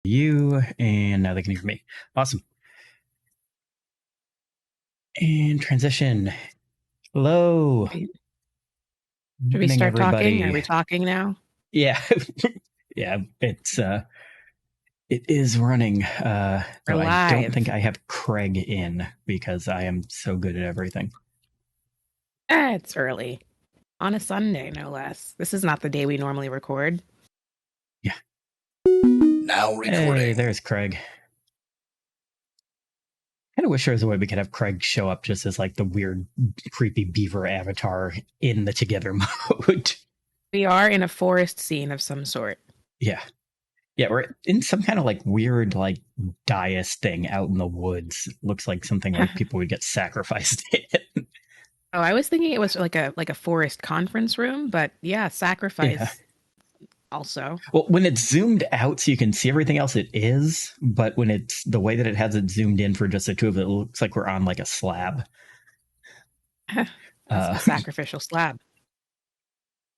You, and now they can hear me. Awesome. And transition. Hello. Should we Morning, start talking? Are everybody. we talking now? Yeah. Yeah, it is running. We're Though I don't think live. I have Craig in because I am so good at everything. It's early. On a Sunday, no less. This is not the day we normally record. Yeah. Now recording. Hey, there's Craig. Kind of wish there was a way we could have Craig show up just as like the weird, creepy beaver avatar in the together mode. We are in a forest scene of some sort. Yeah. Yeah, we're in some kind of like weird, like dais thing out in the woods. Looks like something like people would get sacrificed in. Oh, I was thinking it was like a forest conference room, but yeah, Yeah. sacrifice also. Well, when it's zoomed out so you can see everything else, it is. But when it's the way that it has it zoomed in for just the two of it, it looks like we're on like a slab. A sacrificial slab.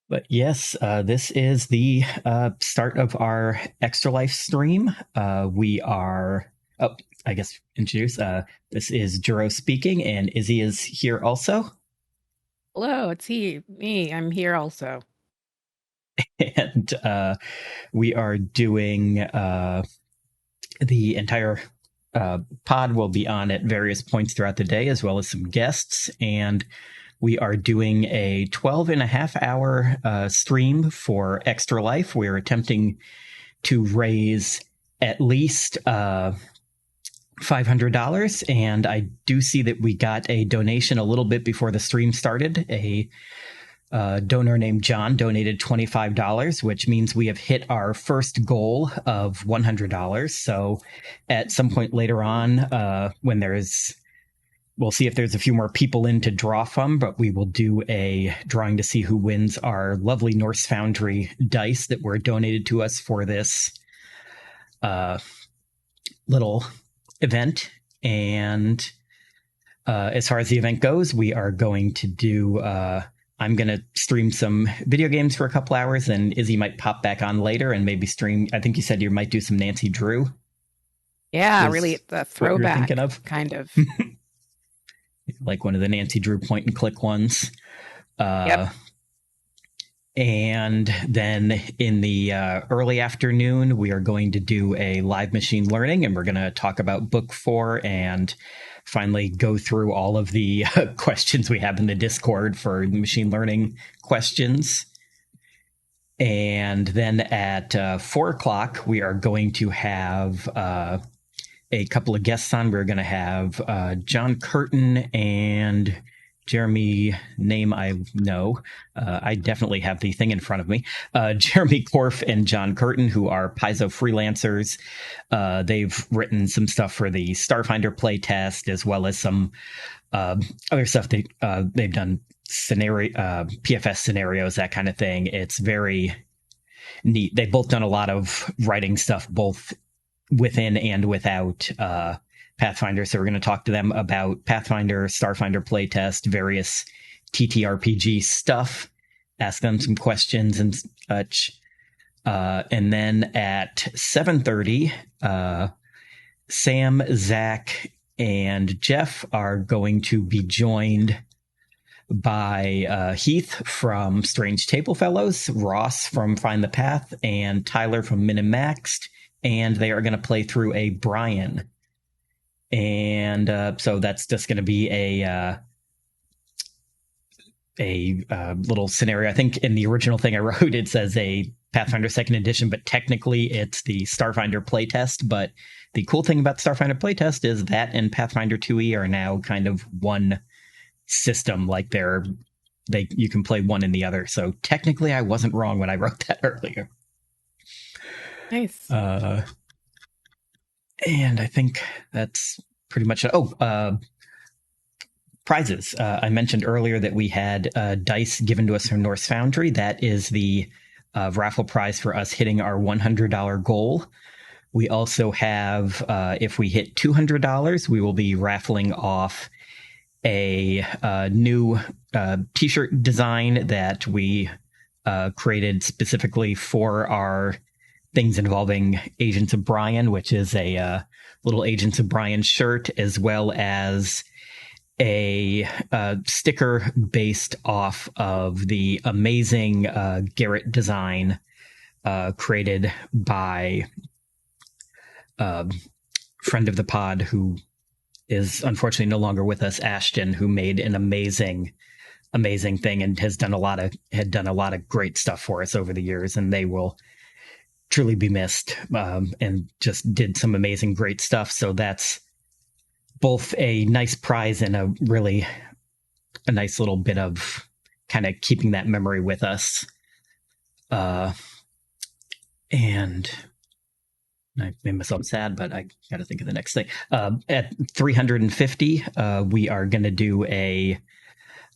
But yes, this is the start of our Extra Life stream. We are, I guess, introduce. This is Gero speaking, and Izzy is here also. Hello, it's me. I'm here also. And we are doing the entire pod will be on at various points throughout the day, as well as some guests. And we are doing a 12 and a half hour stream for Extra Life. We're attempting to raise at least $500. And I do see that we got a donation a little bit before the stream started. A donor named John donated $25, which means we have hit our first goal of $100. So at some point later on, when we'll see if there's a few more people in to draw from, but we will do a drawing to see who wins our lovely Norse Foundry dice that were donated to us for this little event. And as far as the event goes, we are going to do I'm going to stream some video games for a couple hours, and Izzy might pop back on later and maybe stream. I think you said you might do some Nancy Drew. Yeah, really the throwback, thinking of? kind of. Like one of the Nancy Drew point and click ones. Yep. And then in the early afternoon, we are going to do a live machine learning, and we're going to talk about book 4 and finally go through all of the questions we have in the Discord for machine learning questions. And then at 4 o'clock, we are going to have a couple of guests on. We're going to have John Curtin and Jeremy, name I know. I definitely have the thing in front of me. Jeremy Korf and John Curtin, who are Paizo freelancers. They've written some stuff for the Starfinder playtest, as well as some other stuff. They've done PFS scenarios, that kind of thing. It's very neat. They've both done a lot of writing stuff, both within and without Pathfinder. So we're going to talk to them about Pathfinder, Starfinder playtest, various TTRPG stuff, ask them some questions and such. And then at 7:30, Sam, Zach, and Jeff are going to be joined by Heath from Strange Table Fellows, Ross from Find the Path, and Tyler from Minimaxed. And they are going to play through a Brian. And so that's just going to be a little scenario. I think in the original thing I wrote, it says a Pathfinder 2nd edition, but technically it's the Starfinder playtest. But the cool thing about the Starfinder playtest is that and Pathfinder 2e are now kind of one system. Like you can play one and the other. So technically I wasn't wrong when I wrote that earlier. Nice. And I think that's pretty much it. Prizes. I mentioned earlier that we had dice given to us from Norse Foundry. That is the raffle prize for us hitting our $100 goal. We also have, if we hit $200, we will be raffling off a new t-shirt design that we created specifically for our things involving Agents of Brian, which is a little Agents of Brian shirt, as well as a sticker based off of the amazing Garrett design created by a friend of the pod who is unfortunately no longer with us, Ashton, who made an amazing thing and had done a lot of great stuff for us over the years, and they will truly be missed, and just did some amazing great stuff. So that's both a nice prize and a nice little bit of kind of keeping that memory with us. And I made myself sad, but I got to think of the next thing. At 350, we are going to do a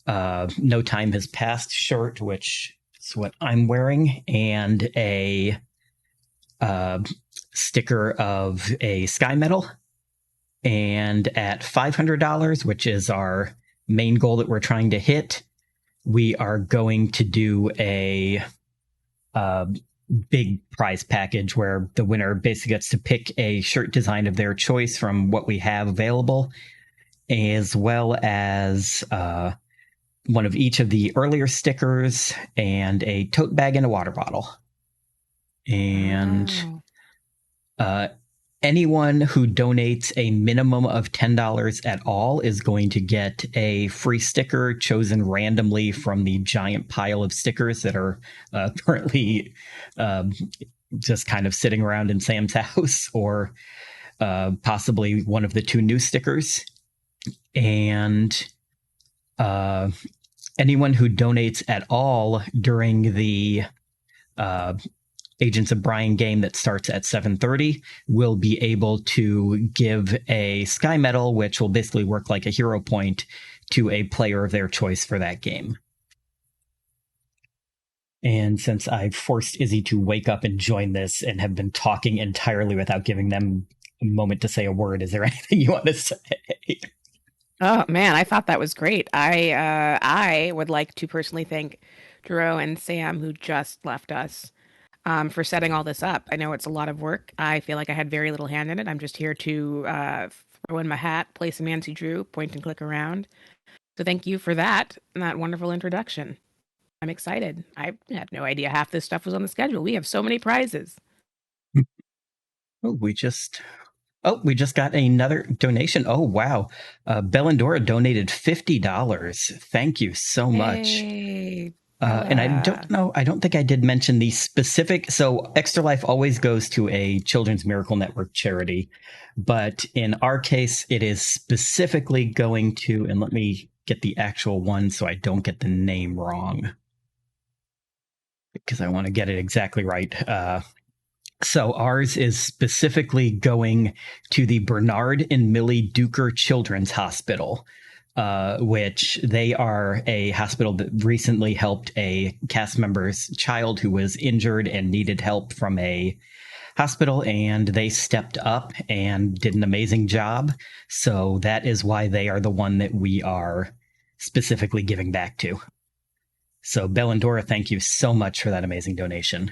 No Time Has Passed shirt, which is what I'm wearing, and a sticker of a Sky Medal. And at $500, which is our main goal that we're trying to hit, we are going to do a big prize package where the winner basically gets to pick a shirt design of their choice from what we have available, as well as one of each of the earlier stickers and a tote bag and a water bottle. And anyone who donates a minimum of $10 at all is going to get a free sticker chosen randomly from the giant pile of stickers that are currently just kind of sitting around in Sam's house, or possibly one of the 2 new stickers. And anyone who donates at all during the Agents of Brian game that starts at 7:30 will be able to give a Sky Medal, which will basically work like a hero point, to a player of their choice for that game. And since I've forced Izzy to wake up and join this and have been talking entirely without giving them a moment to say a word, is there anything you want to say? Oh man, I thought that was great. I would like to personally thank Gero and Sam, who just left us, for setting all this up. I know it's a lot of work. I feel like I had very little hand in it. I'm just here to throw in my hat, play some Nancy Drew, point and click around. So thank you for that and that wonderful introduction. I'm excited. I had no idea half this stuff was on the schedule. We have so many prizes. We just got another donation. Oh, wow. Bellandora donated $50. Thank you so much. Hey. And I don't think I did mention the specific. So Extra Life always goes to a Children's Miracle Network charity, but in our case, it is specifically going to, and let me get the actual one so I don't get the name wrong, because I want to get it exactly right. So ours is specifically going to the Bernard and Millie Duker Children's Hospital, which they are a hospital that recently helped a cast member's child who was injured and needed help from a hospital, and they stepped up and did an amazing job. So that is why they are the one that we are specifically giving back to. So Bellandora, thank you so much for that amazing donation.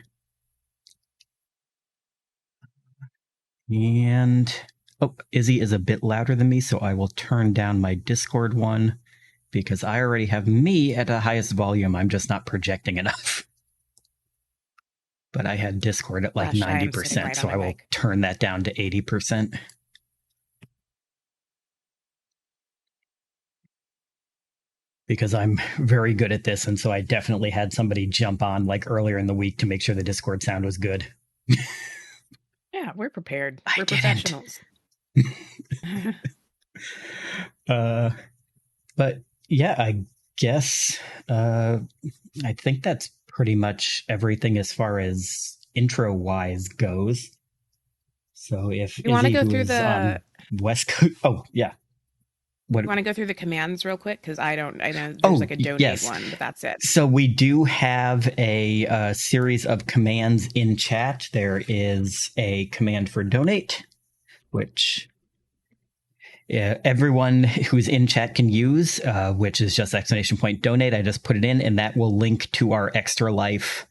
And Izzy is a bit louder than me, so I will turn down my Discord one because I already have me at the highest volume. I'm just not projecting enough. But I had Discord at like 90%, so I will turn that down to 80%. Because I'm very good at this, and so I definitely had somebody jump on like earlier in the week to make sure the Discord sound was good. Yeah, we're prepared. We're professionals. But yeah, I guess I think that's pretty much everything as far as intro wise goes. So if you want to go through the West Coast, you want to go through the commands real quick, because I know there's like a donate one, but that's it. So we do have a series of commands in chat. There is a command for donate, which everyone who's in chat can use, which is just ! Donate. I just put it in, and that will link to our Extra Life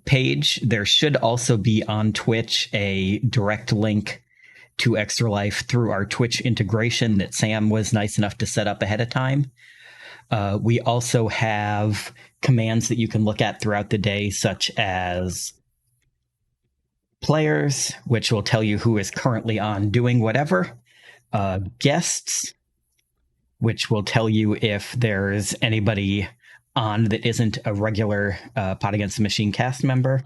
page. There should also be on Twitch a direct link to Extra Life through our Twitch integration that Sam was nice enough to set up ahead of time. We also have commands that you can look at throughout the day, such as players, which will tell you who is currently on doing whatever, guests, which will tell you if there's anybody on that isn't a regular Pot Against the Machine cast member,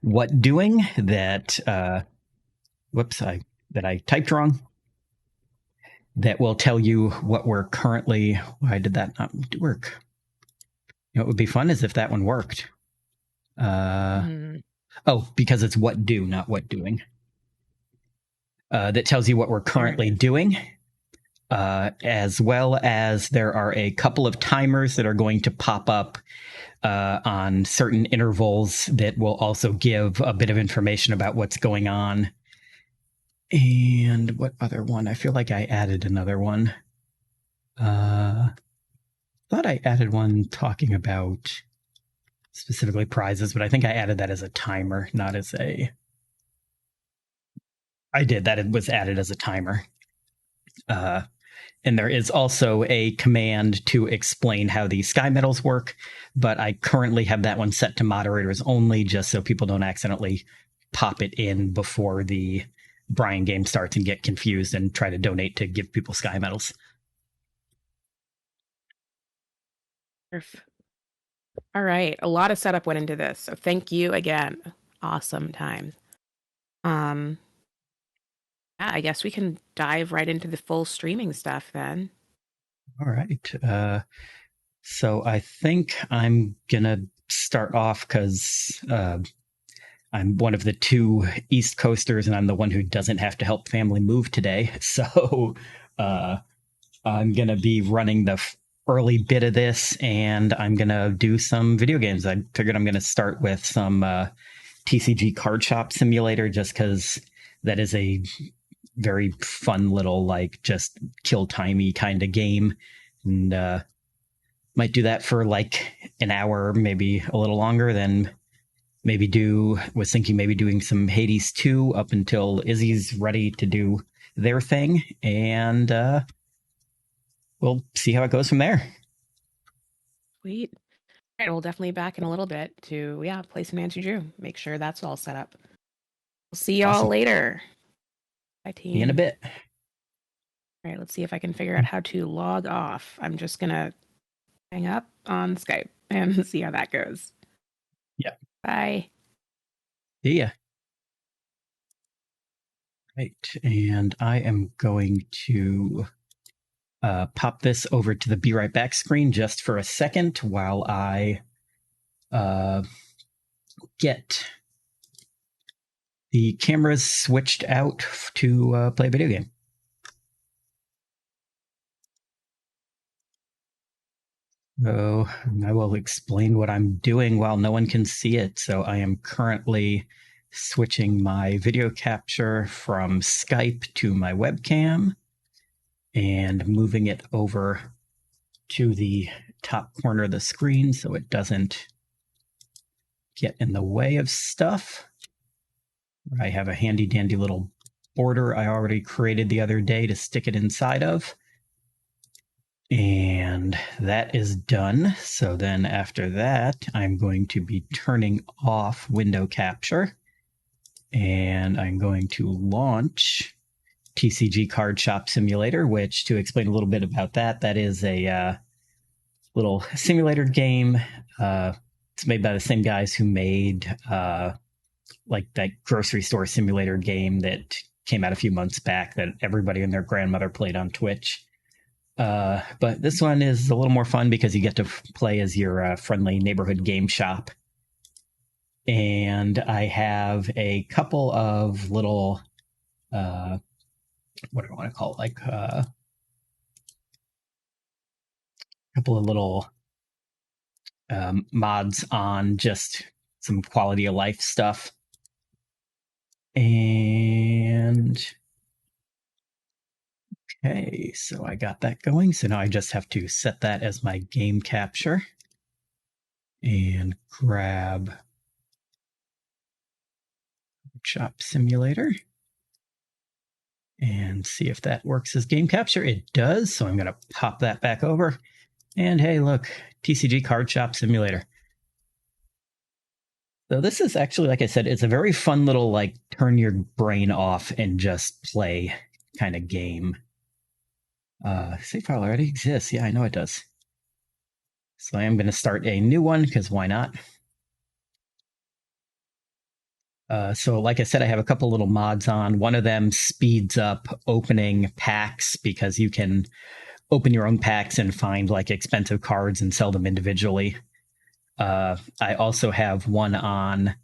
what doing that, that I typed wrong, that will tell you what we're currently, why did that not work? You know, what would be fun is if that one worked. Oh, because it's what do, not what doing. That tells you what we're currently doing, as well as there are a couple of timers that are going to pop up on certain intervals that will also give a bit of information about what's going on. And what other one? I feel like I added another one. Thought I added one talking about specifically prizes, but I think I added that as a timer, not as a... I did. That was added as a timer. And there is also a command to explain how the sky medals work, but I currently have that one set to moderators only, just so people don't accidentally pop it in before the Brian game starts and get confused and try to donate to give people sky medals. All right. A lot of setup went into this. So thank you again. Awesome time. Yeah, I guess we can dive right into the full streaming stuff then. All right. So I think I'm going to start off because I'm one of the two East Coasters and I'm the one who doesn't have to help family move today. So I'm going to be running the early bit of this and I'm going to do some video games. I figured I'm going to start with some TCG Card Shop Simulator just because that is a very fun little, like, just kill timey kind of game. And might do that for like an hour, maybe a little longer, then was thinking maybe doing some Hades 2 up until Izzy's ready to do their thing. And we'll see how it goes from there. Sweet. All right, we'll definitely back in a little bit to, play some Nancy Drew. Make sure that's all set up. We'll see y'all later. Bye, team. See you in a bit. All right, let's see if I can figure out how to log off. I'm just going to hang up on Skype and see how that goes. Yeah. Bye. See ya. Right, and I am going to pop this over to the Be Right Back screen just for a second while I get the cameras switched out to play a video game. So I will explain what I'm doing while no one can see it. So I am currently switching my video capture from Skype to my webcam and moving it over to the top corner of the screen so it doesn't get in the way of stuff. I have a handy dandy little border I already created the other day to stick it inside of. And that is done. So then after that, I'm going to be turning off window capture. And I'm going to launch TCG Card Shop Simulator, which, to explain a little bit about that, that is a little simulator game. It's made by the same guys who made like that grocery store simulator game that came out a few months back that everybody and their grandmother played on Twitch. But this one is a little more fun because you get to play as your friendly neighborhood game shop. And I have a couple of little, what do I want to call it? Like a couple of little mods on just some quality of life stuff. And okay, so I got that going. So now I just have to set that as my game capture and grab Shop Simulator. And see if that works as game capture. It does, so I'm going to pop that back over. And hey, look, TCG Card Shop Simulator. So this is actually, like I said, it's a very fun little, like, turn your brain off and just play kind of game. Save file already exists. Yeah, I know it does. So I am going to start a new one, because why not? So like I said, I have a couple little mods on. One of them speeds up opening packs, because you can open your own packs and find like expensive cards and sell them individually. I also have one on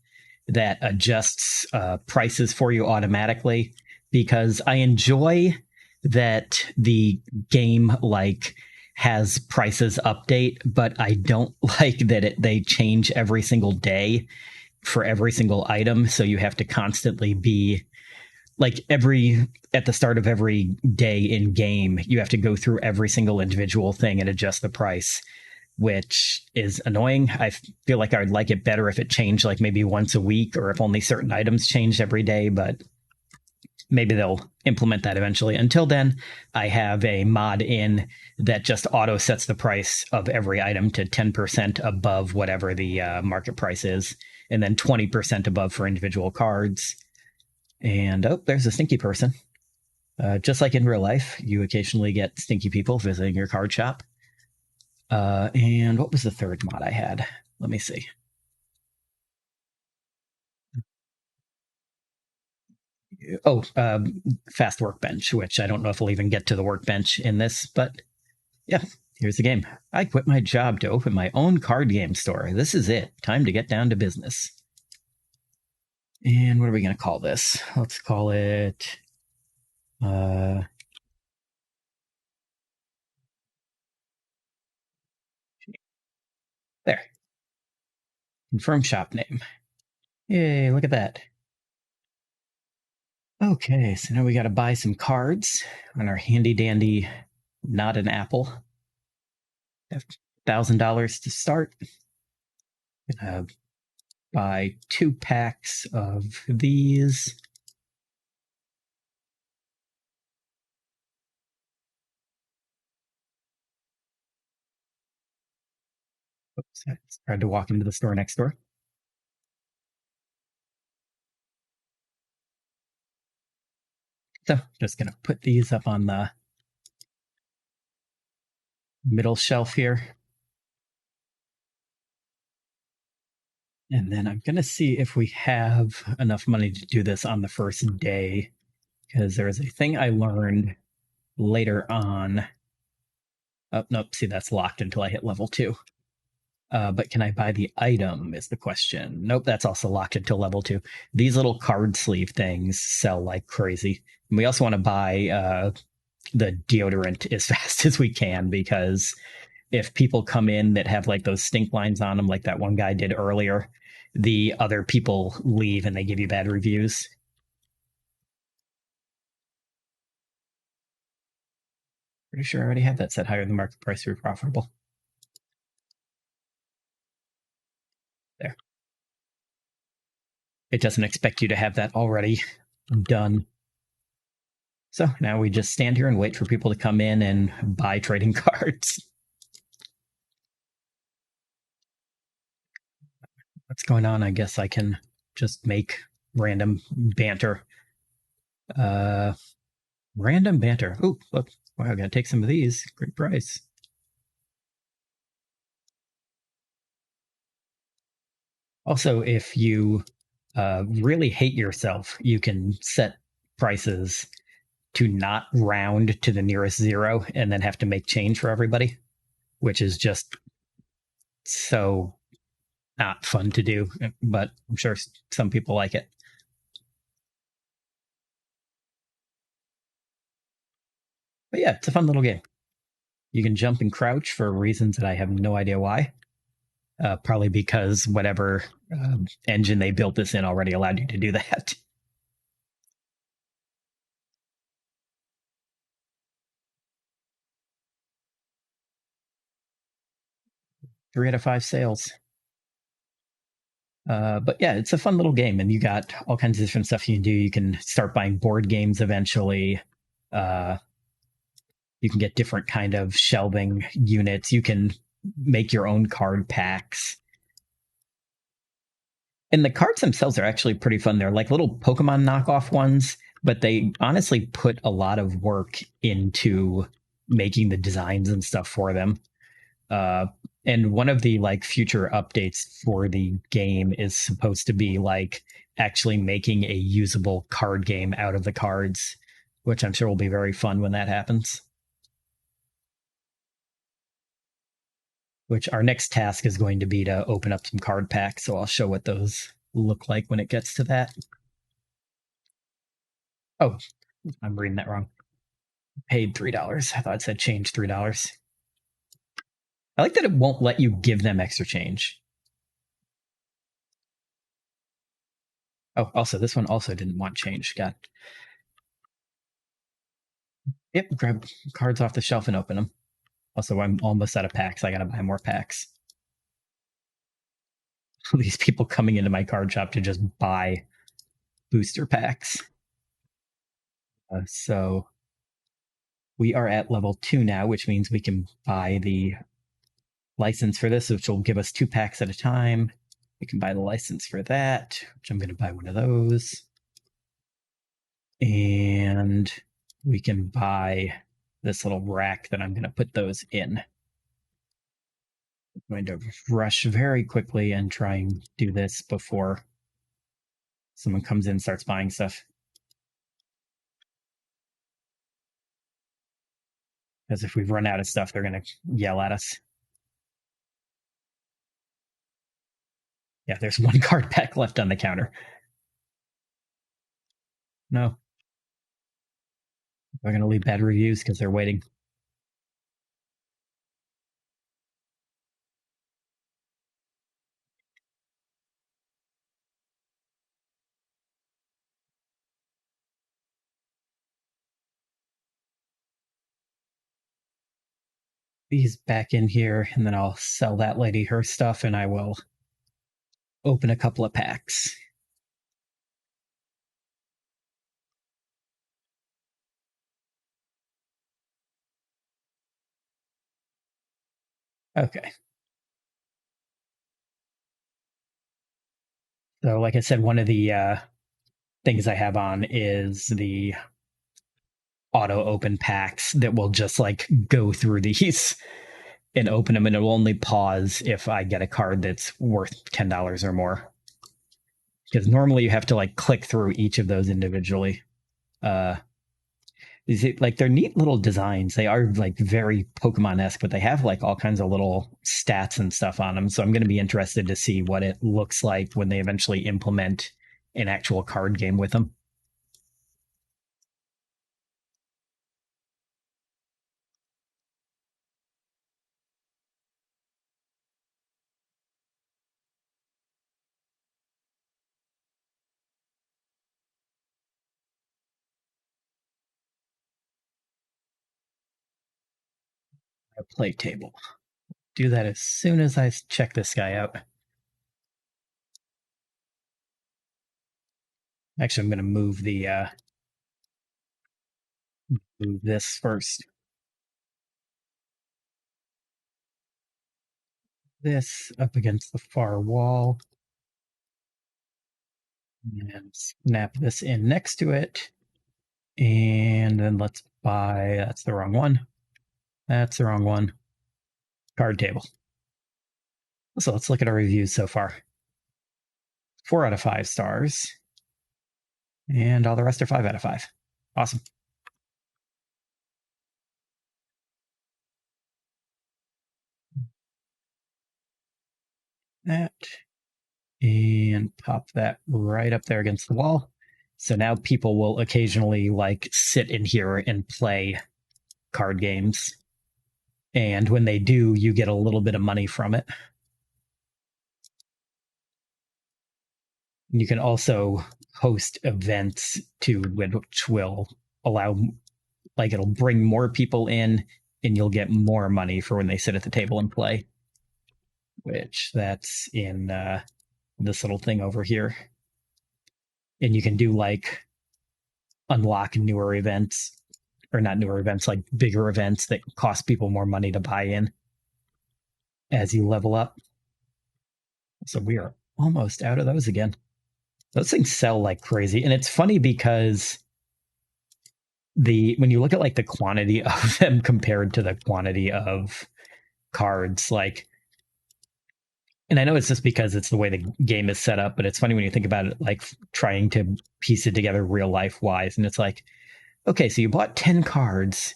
that adjusts prices for you automatically, because I enjoy that the game like has prices update, but I don't like that they change every single day for every single item. So you have to constantly be like at the start of every day in game, you have to go through every single individual thing and adjust the price, which is annoying. I feel like I would like it better if it changed like maybe once a week, or if only certain items changed every day, but maybe they'll implement that eventually. Until then, I have a mod in that just auto sets the price of every item to 10% above whatever the market price is, and then 20% above for individual cards. And oh, there's a stinky person. Just like in real life, you occasionally get stinky people visiting your card shop. And what was the third mod I had? Let me see. Oh, fast workbench, which I don't know if we'll even get to the workbench in this, but yeah, here's the game. I quit my job to open my own card game store. This is it. Time to get down to business. And what are we going to call this? Let's call it... there. Confirm shop name. Yay, look at that. Okay, so now we got to buy some cards on our handy dandy, not an apple. Have $1,000 to start. Gonna buy 2 packs of these. Oops, I tried to walk into the store next door. So just gonna put these up on the middle shelf here. And then I'm gonna see if we have enough money to do this on the first day, because there is a thing I learned later on. Oh, nope, see, that's locked until I hit level 2. But can I buy the item is the question. Nope, that's also locked until level 2. These little card sleeve things sell like crazy. And we also want to buy the deodorant as fast as we can, because if people come in that have like those stink lines on them, like that one guy did earlier, the other people leave and they give you bad reviews. Pretty sure I already have that set higher than market price to be profitable. There. It doesn't expect you to have that already done. So now we just stand here and wait for people to come in and buy trading cards. What's going on? I guess I can just make random banter. Random banter. Oh, look. Wow, I gotta take some of these. Great price. Also, if you really hate yourself, you can set prices to not round to the nearest 0 and then have to make change for everybody, which is just so not fun to do, but I'm sure some people like it. But yeah, it's a fun little game. You can jump and crouch for reasons that I have no idea why. Probably because whatever engine they built this in already allowed you to do that. 3 out of 5 sales. But yeah, it's a fun little game, and you got all kinds of different stuff you can do. You can start buying board games eventually. You can get different kind of shelving units. You can make your own card packs. And the cards themselves are actually pretty fun. They're like little Pokemon knockoff ones, but they honestly put a lot of work into making the designs and stuff for them. And one of the like future updates for the game is supposed to be like actually making a usable card game out of the cards, which I'm sure will be very fun when that happens. Which our next task is going to be to open up some card packs. So I'll show what those look like when it gets to that. Oh, I'm reading that wrong. Paid $3. I thought it said change $3. I like that it won't let you give them extra change. Oh, also, this one also didn't want change. Got. Yep, grab cards off the shelf and open them. Also, I'm almost out of packs. I gotta buy more packs. These people coming into my card shop to just buy booster packs. So we are at level 2 now, which means we can buy the license for this, which will give us 2 packs at a time. We can buy the license for that, which I'm going to buy one of those. And we can buy this little rack that I'm going to put those in. I'm going to rush very quickly and try and do this before someone comes in and starts buying stuff. Because if we run out of stuff, they're going to yell at us. Yeah, there's one card pack left on the counter. No. They're going to leave bad reviews because they're waiting. These back in here, and then I'll sell that lady her stuff, and I will open a couple of packs. Okay. So, like I said, one of the things I have on is the auto open packs that will just like go through these and open them, and it will only pause if I get a card that's worth $10 or more. Because normally you have to like click through each of those individually. Is it like they're neat little designs? They are like very Pokemon-esque, but they have like all kinds of little stats and stuff on them. So I'm going to be interested to see what it looks like when they eventually implement an actual card game with them. A play table. Do that as soon as I check this guy out. Actually, I'm going to move the move this first. This up against the far wall. And snap this in next to it. And then let's buy, that's the wrong one. That's the wrong one. Card table. So let's look at our reviews so far. 4 out of 5 stars. And all the rest are 5 out of 5. Awesome. That. And pop that right up there against the wall. So now people will occasionally like sit in here and play card games. And when they do, you get a little bit of money from it. You can also host events to which will allow, like, it'll bring more people in and you'll get more money for when they sit at the table and play. Which that's in this little thing over here. And you can do like unlock newer events, or not newer events, like bigger events that cost people more money to buy in as you level up. So we are almost out of those again. Those things sell like crazy. And it's funny because when you look at like the quantity of them compared to the quantity of cards, like, and I know it's just because it's the way the game is set up, but it's funny when you think about it, like trying to piece it together real life wise. And it's like, okay, so you bought 10 cards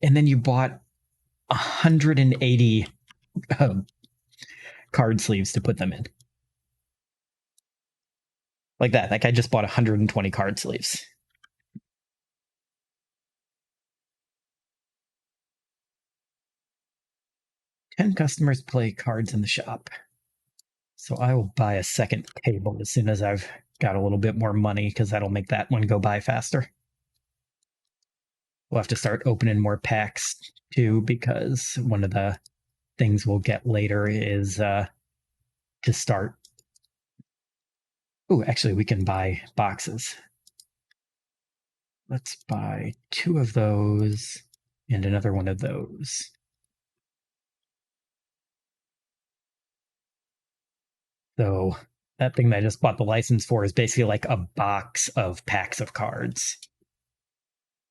and then you bought 180 card sleeves to put them in. Like that. Like I just bought 120 card sleeves. Ten customers play cards in the shop. So I will buy a second table as soon as I've got a little bit more money, because that'll make that one go by faster. We'll have to start opening more packs too, because one of the things we'll get later is to start. Oh, actually, we can buy boxes. Let's buy 2 of those and another one of those. So that thing that I just bought the license for is basically like a box of packs of cards,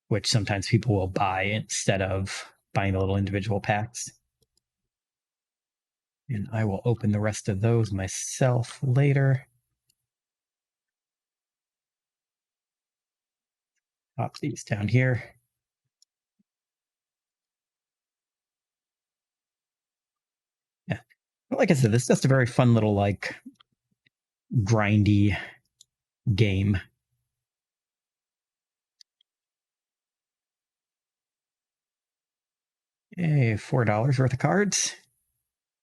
which sometimes people will buy instead of buying the little individual packs. And I will open the rest of those myself later. Pop these down here. Yeah. But like I said, this is just a very fun little, like, grindy game. Hey, $4 worth of cards.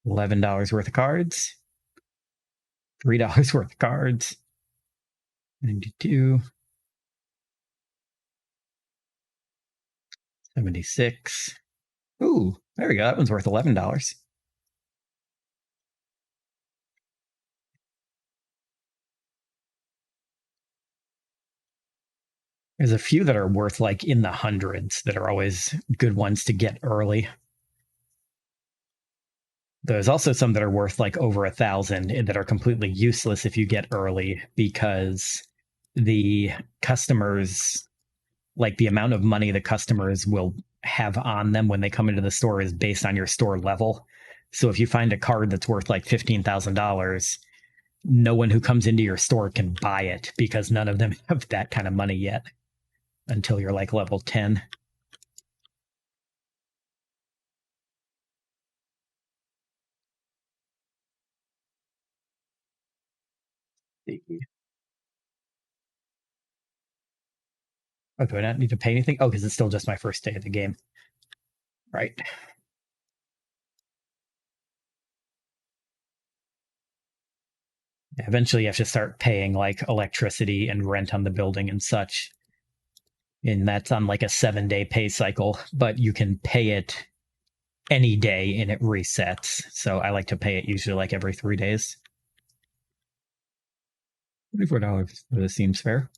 $11 worth of cards. $3 worth of cards. 92. 76. Ooh, there we go. That one's worth $11. There's a few that are worth like in the hundreds that are always good ones to get early. There's also some that are worth like over 1,000 that are completely useless if you get early, because the customers, like the amount of money the customers will have on them when they come into the store is based on your store level. So if you find a card that's worth like $15,000, no one who comes into your store can buy it, because none of them have that kind of money yet until you're like level 10. Oh, do I not need to pay anything? Oh, because it's still just my first day of the game. Right. Eventually, you have to start paying like electricity and rent on the building and such. And that's on like a 7-day pay cycle, but you can pay it any day and it resets. So I like to pay it usually like every 3 days. $24. This seems fair.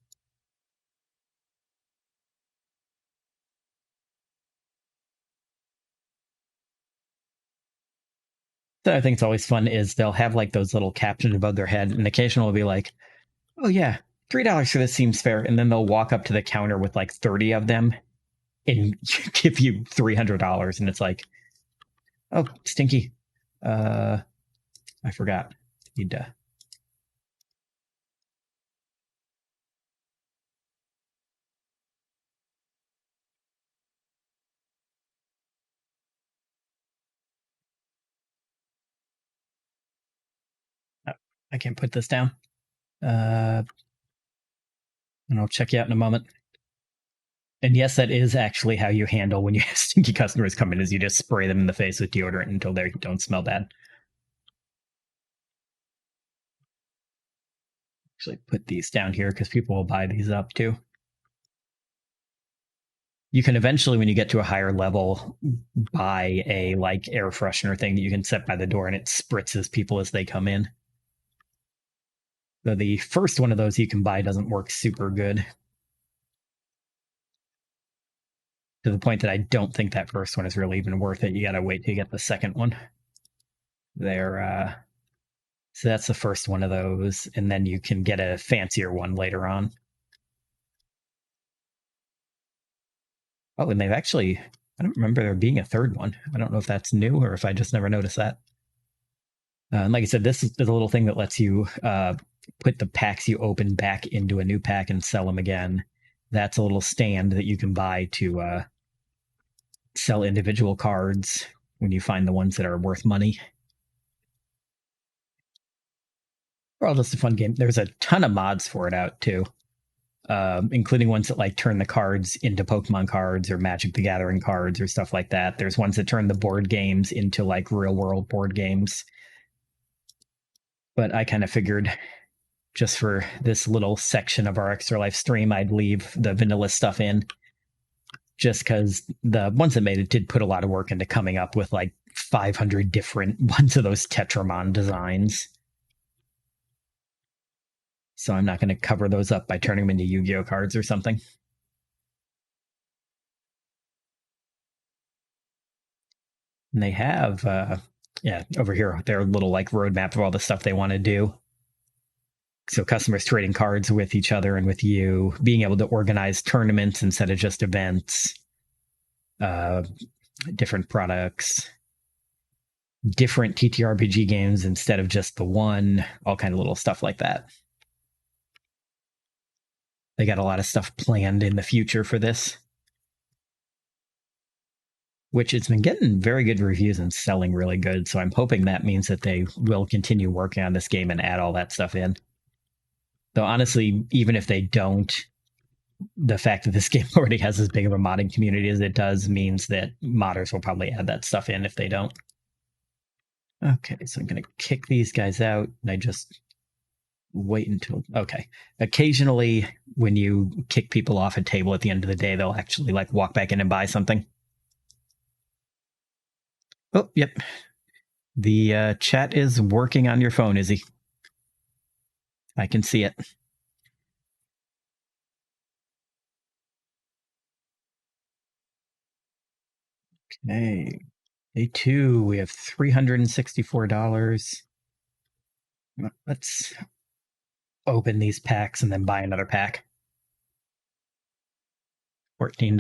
So I think it's always fun is they'll have like those little captions above their head, and occasionally will be like, oh yeah, $3 for this seems fair. And then they'll walk up to the counter with like 30 of them and give you $300. And it's like, oh, stinky. I forgot. Need to. Oh, I can't put this down. And I'll check you out in a moment. And yes, that is actually how you handle when you have stinky customers come in, is you just spray them in the face with deodorant until they don't smell bad. Actually put these down here because people will buy these up too. You can eventually, when you get to a higher level, buy a like air freshener thing that you can set by the door, and it spritzes people as they come in. Though the first one of those you can buy doesn't work super good. To the point that I don't think that first one is really even worth it. You gotta wait till you get the second one. So that's the first one of those, and then you can get a fancier one later on. Oh, and they've actually, I don't remember there being a third one. I don't know if that's new or if I just never noticed that. And like I said, this is the little thing that lets you put the packs you open back into a new pack and sell them again. That's a little stand that you can buy to sell individual cards when you find the ones that are worth money. Or all just a fun game. There's a ton of mods for it out too, including ones that like turn the cards into Pokemon cards or Magic the Gathering cards or stuff like that. There's ones that turn the board games into like real world board games. But I kind of figured just for this little section of our Extra Life stream, I'd leave the vanilla stuff in, just because the ones that made it did put a lot of work into coming up with like 500 different ones of those Tetramon designs. So I'm not going to cover those up by turning them into Yu-Gi-Oh cards or something. And they have, over here, their little like roadmap of all the stuff they want to do. So customers trading cards with each other and with you, being able to organize tournaments instead of just events, different products, different TTRPG games instead of just the one, all kind of little stuff like that. They got a lot of stuff planned in the future for this, which it's been getting very good reviews and selling really good. So I'm hoping that means that they will continue working on this game and add all that stuff in. Though honestly, even if they don't, the fact that this game already has as big of a modding community as it does means that modders will probably add that stuff in if they don't. Okay, so I'm going to kick these guys out, and I just wait until... Okay. Occasionally, when you kick people off a table at the end of the day, they'll actually like walk back in and buy something. Oh, yep. The chat is working on your phone, Izzy. I can see it. Okay. Day 2, we have $364. Let's open these packs and then buy another pack. $14.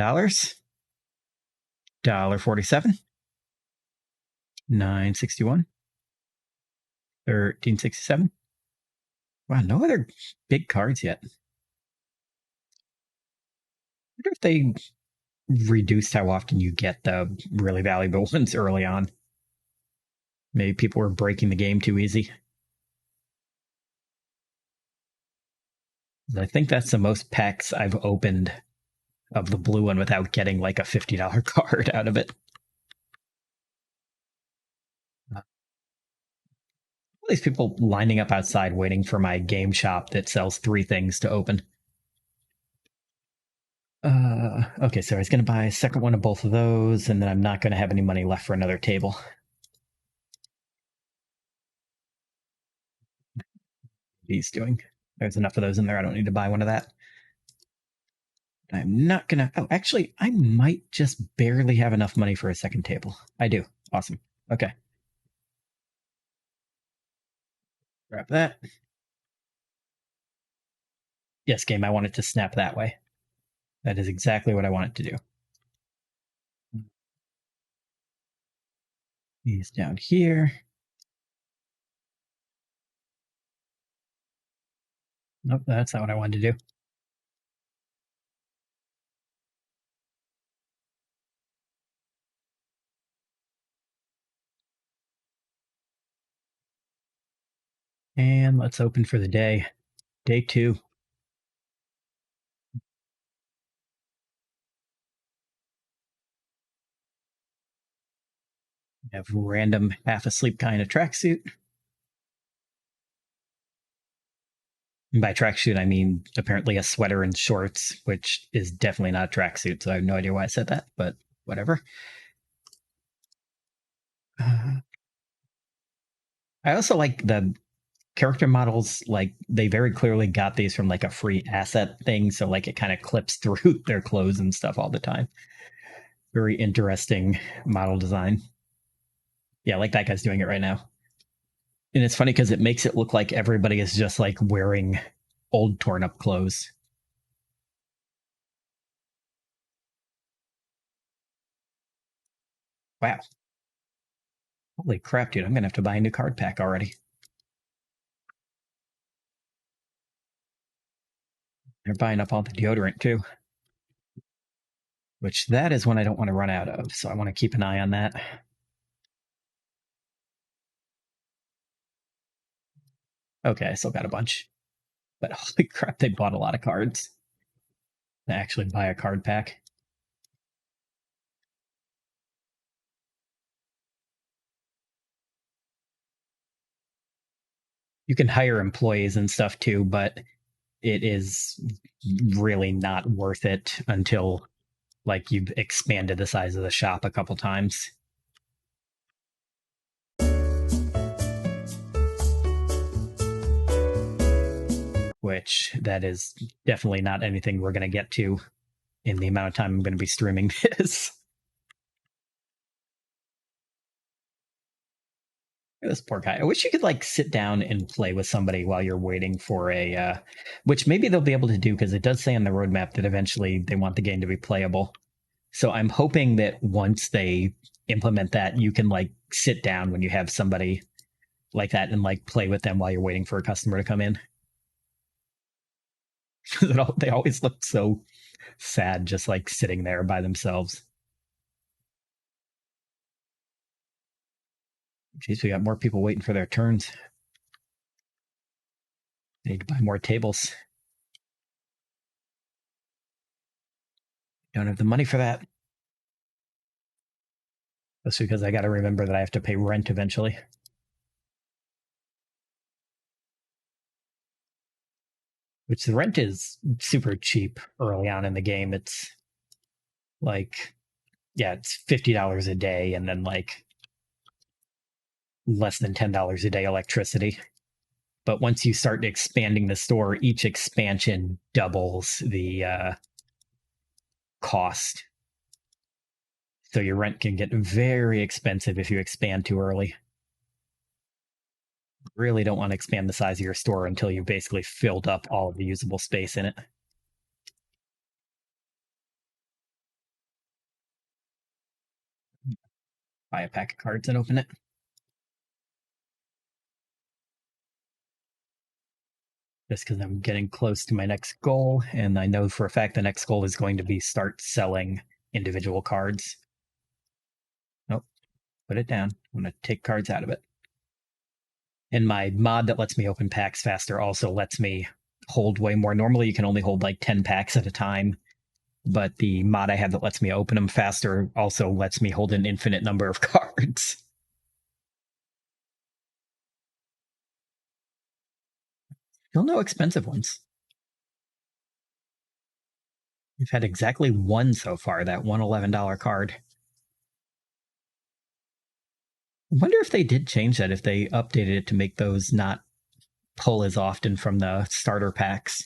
$1.47. $9.61. $13.67. Wow, no other big cards yet. I wonder if they reduced how often you get the really valuable ones early on. Maybe people were breaking the game too easy. I think that's the most packs I've opened of the blue one without getting like a $50 card out of it. All these people lining up outside waiting for my game shop that sells 3 things to open. Okay, so I was going to buy a second one of both of those, and then I'm not going to have any money left for another table. He's doing. There's enough of those in there. I don't need to buy one of that. I'm not going to... Oh, actually, I might just barely have enough money for a second table. I do. Awesome. Okay. Grab that. Yes, game, I want it to snap that way. That is exactly what I want it to do. He's down here. Nope, that's not what I wanted to do. And let's open for the day. Day 2. We have random half-asleep kind of tracksuit. And by tracksuit, I mean apparently a sweater and shorts, which is definitely not a tracksuit, so I have no idea why I said that, but whatever. I also like the character models, like they very clearly got these from like a free asset thing, so like it kind of clips through their clothes and stuff all the time. Very interesting model design. Yeah, like that guy's doing it right now. And it's funny because it makes it look like everybody is just like wearing old torn up clothes. Wow. Holy crap, dude. I'm going to have to buy a new card pack already. They're buying up all the deodorant too, which that is one I don't want to run out of. So I want to keep an eye on that. Okay, I still got a bunch. But holy crap, they bought a lot of cards to actually buy a card pack. You can hire employees and stuff too, but it is really not worth it until like you've expanded the size of the shop a couple times. Which that is definitely not anything we're going to get to in the amount of time I'm going to be streaming this. This poor guy. I wish you could like sit down and play with somebody while you're waiting for a, which maybe they'll be able to do because it does say on the roadmap that eventually they want the game to be playable. So I'm hoping that once they implement that, you can like sit down when you have somebody like that and like play with them while you're waiting for a customer to come in. They always look so sad, just like sitting there by themselves. Jeez, we got more people waiting for their turns. Need to buy more tables. Don't have the money for that. That's because I got to remember that I have to pay rent eventually. Which the rent is super cheap early on in the game. It's like, yeah, it's $50 a day and then like less than $10 a day electricity. But once you start expanding the store, each expansion doubles the cost. So your rent can get very expensive if you expand too early. Really don't want to expand the size of your store until you've basically filled up all of the usable space in it. Buy a pack of cards and open it. Just because I'm getting close to my next goal, and I know for a fact the next goal is going to be start selling individual cards. Nope, put it down. I'm going to take cards out of it. And my mod that lets me open packs faster also lets me hold way more. Normally you can only hold like 10 packs at a time, but the mod I have that lets me open them faster also lets me hold an infinite number of cards. Still no expensive ones. We've had exactly one so far, that one $11 card. I wonder if they did change that, if they updated it to make those not pull as often from the starter packs.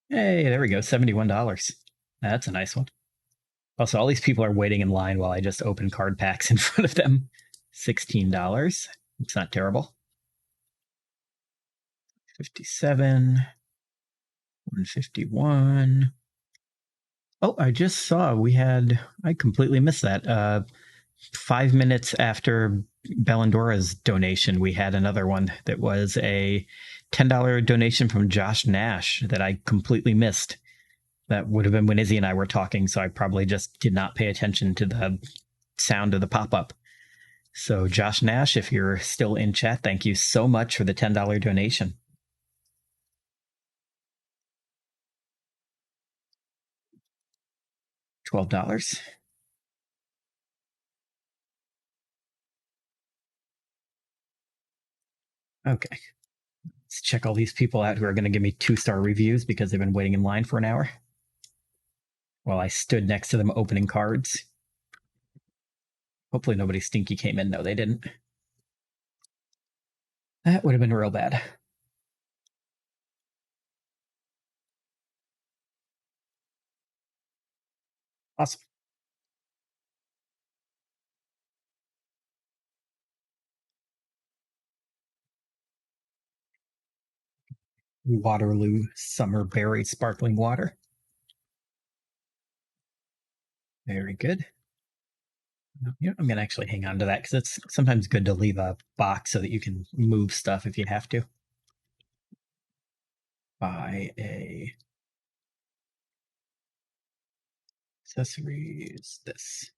Hey, there we go, $71. That's a nice one. Also, all these people are waiting in line while I just open card packs in front of them. $16. It's not terrible. 57. 151. Oh, I just saw I completely missed that. 5 minutes after Bellandora's donation, we had another one that was a $10 donation from Josh Nash that I completely missed. That would have been when Izzy and I were talking, so I probably just did not pay attention to the sound of the pop-up. So Josh Nash, if you're still in chat, thank you so much for the $10 donation. $12. Okay. Let's check all these people out who are going to give me 2-star reviews because they've been waiting in line for an hour. while I stood next to them opening cards. Hopefully nobody stinky came in. No, they didn't. That would have been real bad. Awesome. Waterloo Summer Berry Sparkling Water. Very good. You know, I'm going to actually hang on to that because it's sometimes good to leave a box so that you can move stuff if you have to. Buy a accessories, this.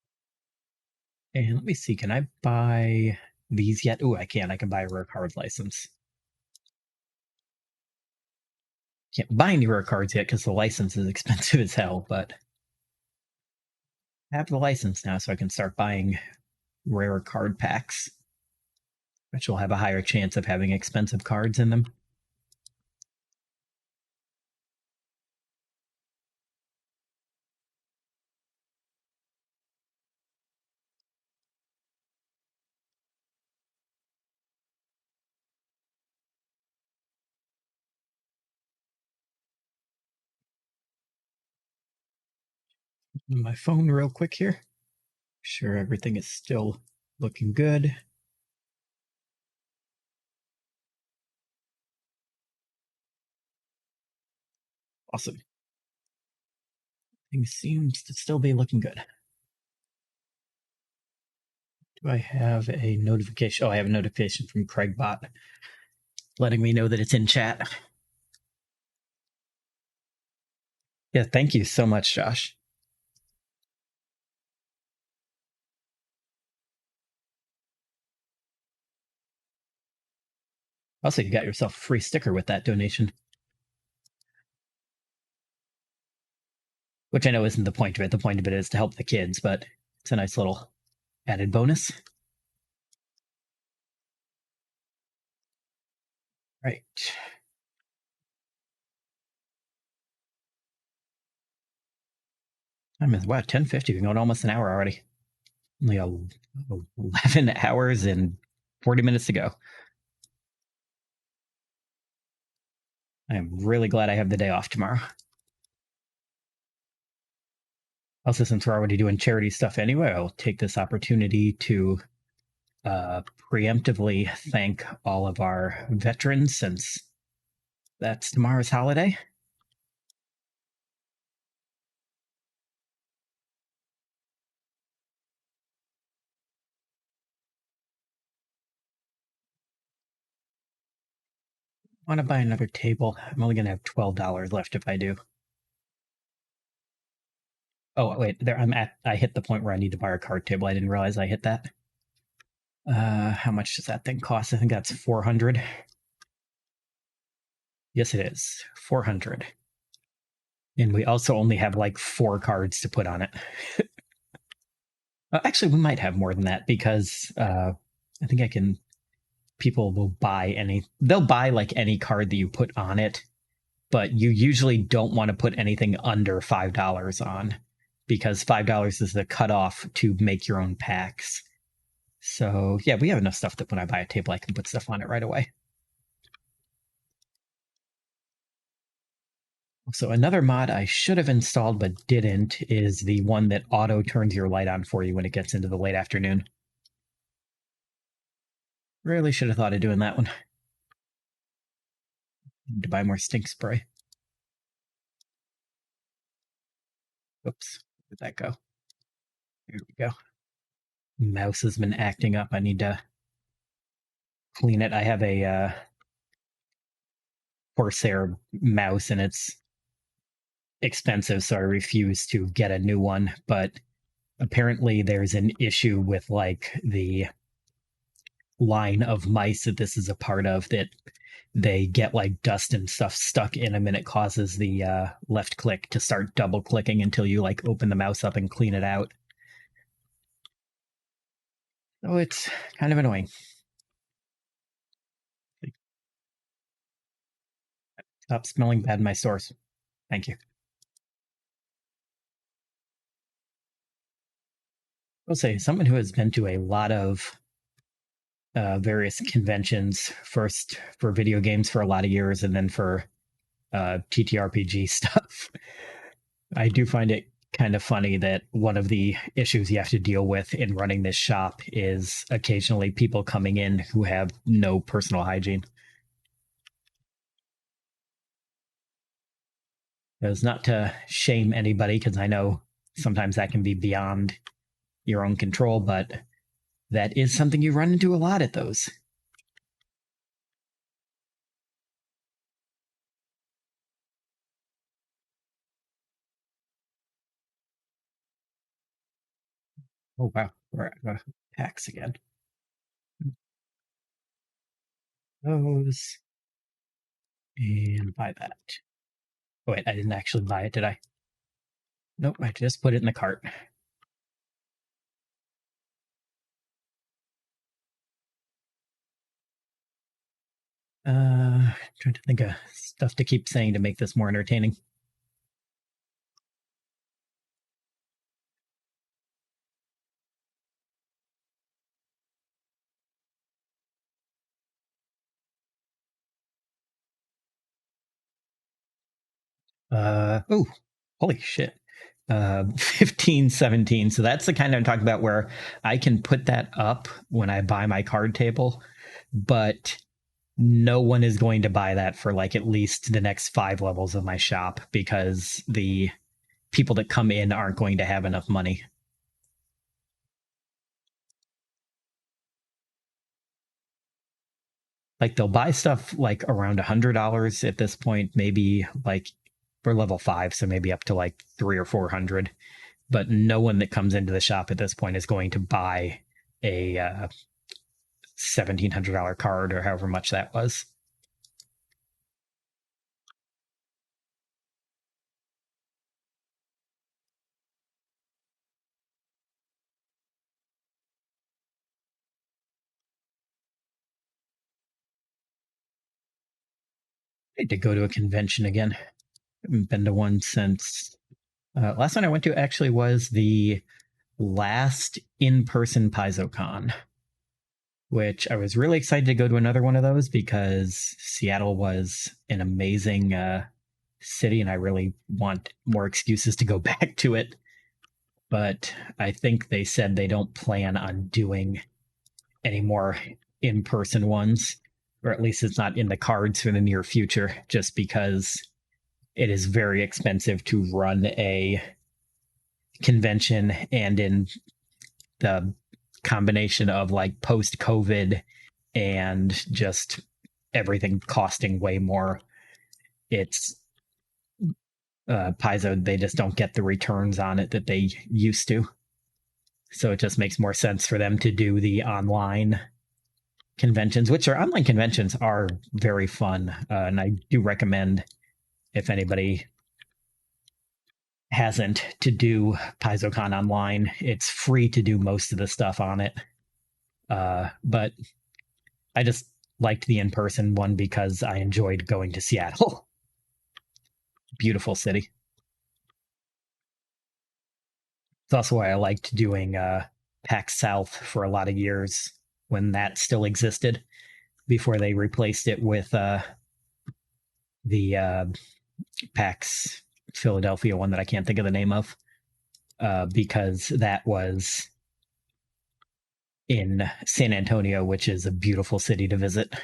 And let me see, can I buy these yet? Oh, I can. I can buy a rare card license. Can't buy any rare cards yet because the license is expensive as hell, but I have the license now, so I can start buying rare card packs, which will have a higher chance of having expensive cards in them. My phone real quick here. Sure, everything is still looking good. Awesome. Things seems to still be looking good. Do I have a notification? Oh, I have a notification from Craigbot letting me know that it's in chat. Yeah, thank you so much, Josh. Also, you got yourself a free sticker with that donation. Which I know isn't the point of it. The point of it is to help the kids, but it's a nice little added bonus. Right. Time is, wow, 10:50. We've been going almost an hour already. Only 11 hours and 40 minutes to go. I am really glad I have the day off tomorrow. Also, since we're already doing charity stuff anyway, I'll take this opportunity to preemptively thank all of our veterans since that's tomorrow's holiday. I want to buy another table. I'm only going to have $12 left if I do. Oh, wait, there I hit the point where I need to buy a card table. I didn't realize I hit that. How much does that thing cost? I think that's 400. Yes, it is. 400. And we also only have like 4 cards to put on it. Actually, we might have more than that because I think I can. People will buy they'll buy like any card that you put on it, but you usually don't want to put anything under $5 on because $5 is the cutoff to make your own packs. So yeah, we have enough stuff that when I buy a table, I can put stuff on it right away. So another mod I should have installed but didn't is the one that auto turns your light on for you when it gets into the late afternoon. Really should have thought of doing that one. Need to buy more stink spray. Oops, where'd that go? Here we go. Mouse has been acting up. I need to clean it. I have a Corsair mouse and it's expensive, so I refuse to get a new one. But apparently there's an issue with like the line of mice that this is a part of that they get like dust and stuff stuck in them and it causes the left click to start double clicking until you like open the mouse up and clean it out. So it's kind of annoying. Stop smelling bad in my stores. Thank you. I'll say someone who has been to a lot of various conventions, first for video games for a lot of years, and then for TTRPG stuff. I do find it kind of funny that one of the issues you have to deal with in running this shop is occasionally people coming in who have no personal hygiene. It's not to shame anybody, because I know sometimes that can be beyond your own control, but that is something you run into a lot at those. Oh, wow. We're at packs again. Those. And buy that. Oh, wait, I didn't actually buy it, did I? Nope, I just put it in the cart. Trying to think of stuff to keep saying to make this more entertaining. Oh, holy shit. 15, 17. So that's the kind I'm talking about where I can put that up when I buy my card table, but no one is going to buy that for like at least the next 5 levels of my shop, because the people that come in aren't going to have enough money. Like they'll buy stuff like around $100 at this point, maybe like for level 5, so maybe up to like 300 or 400. But no one that comes into the shop at this point is going to buy a $1,700 card or however much that was. I need to go to a convention again. I haven't been to one since last one I went to actually was the last in-person PaizoCon, which I was really excited to go to another one of those because Seattle was an amazing city, and I really want more excuses to go back to it. But I think they said they don't plan on doing any more in-person ones, or at least it's not in the cards for the near future, just because it is very expensive to run a convention, and in the combination of like post COVID and just everything costing way more, it's Paizo, they just don't get the returns on it that they used to. So it just makes more sense for them to do the online conventions, which are online conventions are very fun. And I do recommend, if anybody hasn't, to do PaizoCon online. It's free to do most of the stuff on it. But I just liked the in-person one because I enjoyed going to Seattle. Beautiful city. It's also why I liked doing PAX South for a lot of years when that still existed, before they replaced it with the PAX Philadelphia one that I can't think of the name of, because that was in San Antonio, which is a beautiful city to visit.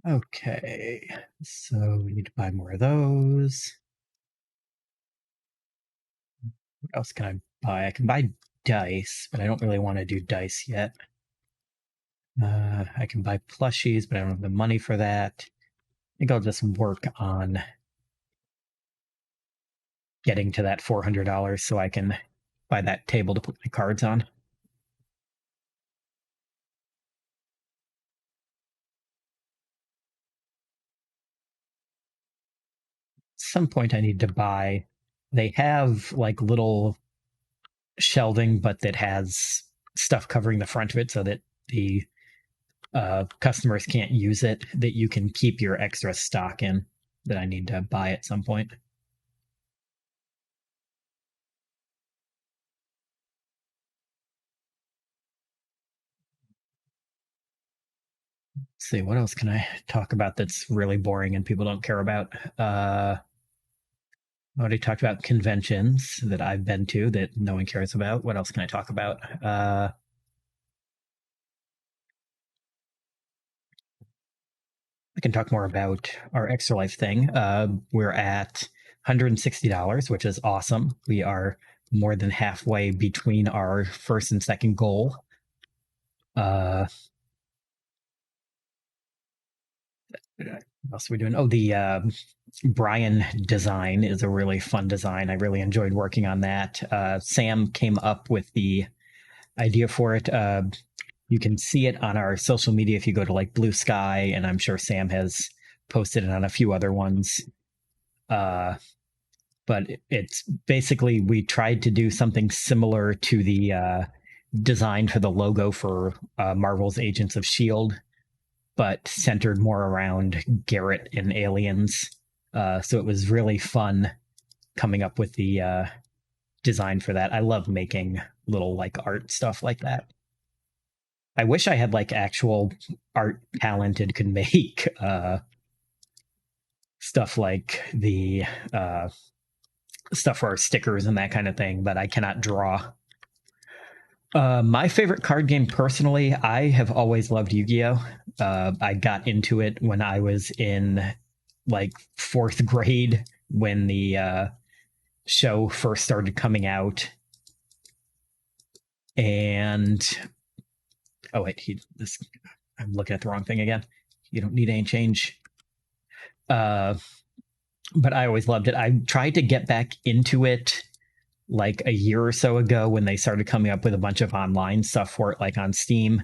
Okay, so we need to buy more of those. What else can I buy? I can buy dice, but I don't really want to do dice yet. I can buy plushies, but I don't have the money for that. I think I'll just work on getting to that $400 so I can buy that table to put my cards on. At some point I need to buy, they have like little shelving, but that has stuff covering the front of it so that the customers can't use it, that you can keep your extra stock in that I need to buy at some point. Let's see, what else can I talk about that's really boring and people don't care about? I already talked about conventions that I've been to that no one cares about. What else can I talk about? I can talk more about our Extra Life thing. We're at $160, which is awesome. We are more than halfway between our first and second goal. What else are we doing? Oh, the Brian design is a really fun design. I really enjoyed working on that. Sam came up with the idea for it. You can see it on our social media if you go to like Bluesky, and I'm sure Sam has posted it on a few other ones. But it's basically, we tried to do something similar to the design for the logo for Marvel's Agents of S.H.I.E.L.D., but centered more around Garrett and aliens. So it was really fun coming up with the design for that. I love making little like art stuff like that. I wish I had like actual art talent and could make stuff like the stuff for our stickers and that kind of thing, but I cannot draw. My favorite card game personally, I have always loved Yu-Gi-Oh! I got into it when I was in like fourth grade when the show first started coming out. And oh wait, I'm looking at the wrong thing again. You don't need any change. But I always loved it. I tried to get back into it like a year or so ago when they started coming up with a bunch of online stuff for it, like on Steam.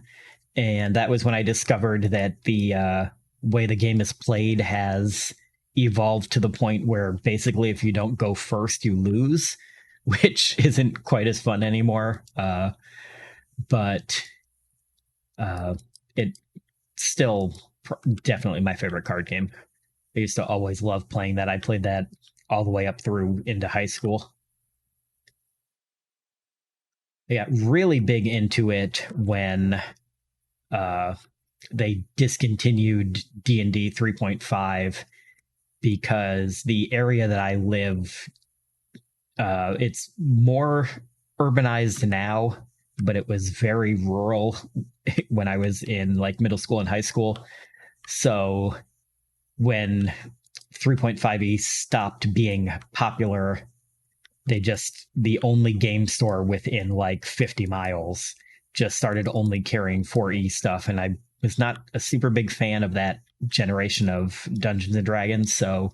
And that was when I discovered that the way the game is played has evolved to the point where basically if you don't go first, you lose, which isn't quite as fun anymore. But it's still definitely my favorite card game. I used to always love playing that. I played that all the way up through into high school. I got really big into it when they discontinued D&D 3.5 because the area that I live, it's more urbanized now, but it was very rural when I was in like middle school and high school. So when 3.5e stopped being popular, the only game store within like 50 miles just started only carrying 4e stuff. And I was not a super big fan of that generation of Dungeons and Dragons. So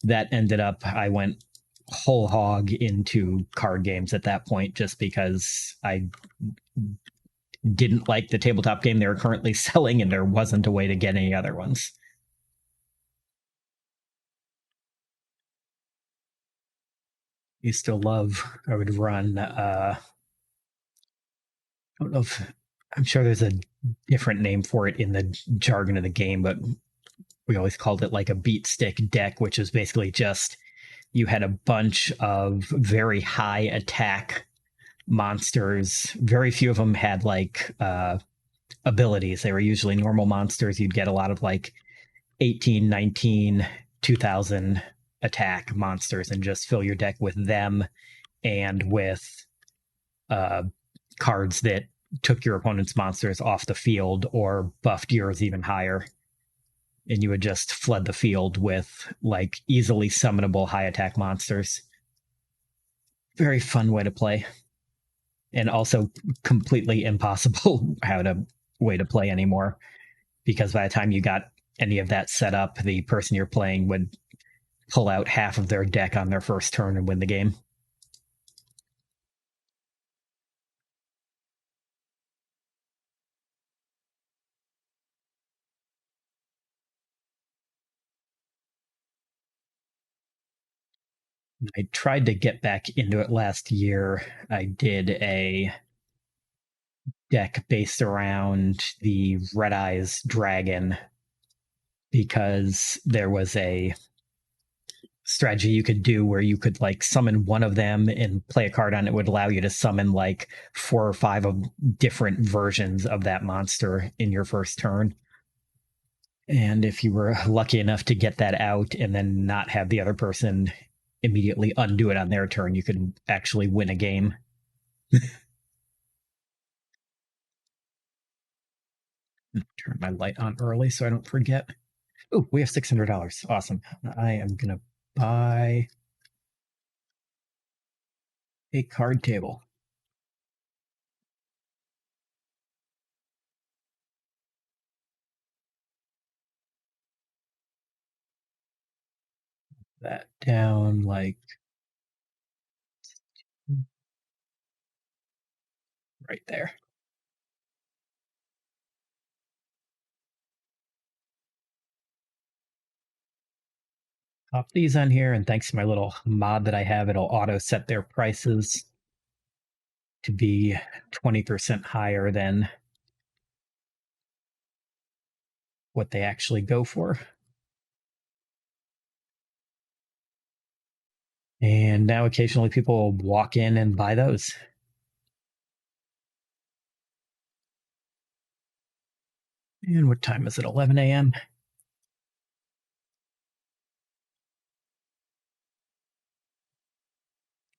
that ended up, I went whole hog into card games at that point just because I didn't like the tabletop game they were currently selling and there wasn't a way to get any other ones. Used to love, I would run, I don't know if, I'm sure there's a different name for it in the jargon of the game, but we always called it like a beat stick deck, which is basically just you had a bunch of very high attack monsters. Very few of them had like abilities. They were usually normal monsters. You'd get a lot of like 18, 19, 2000 attack monsters and just fill your deck with them and with cards that took your opponent's monsters off the field or buffed yours even higher. And you would just flood the field with like easily summonable high attack monsters. Very fun way to play. And also completely impossible way to play anymore. Because by the time you got any of that set up, the person you're playing would pull out half of their deck on their first turn and win the game. I tried to get back into it last year. I did a deck based around the Red Eyes Dragon because there was a strategy you could do where you could like summon one of them and play a card on it would allow you to summon like 4 or 5 of different versions of that monster in your first turn. And if you were lucky enough to get that out and then not have the other person immediately undo it on their turn, you could actually win a game. Turn my light on early so I don't forget. Oh, we have $600. Awesome. I am going to buy a card table. That down like right there. Pop these on here, and thanks to my little mod that I have, it'll auto set their prices to be 20% higher than what they actually go for. And now occasionally people will walk in and buy those. And what time is it? 11 a.m.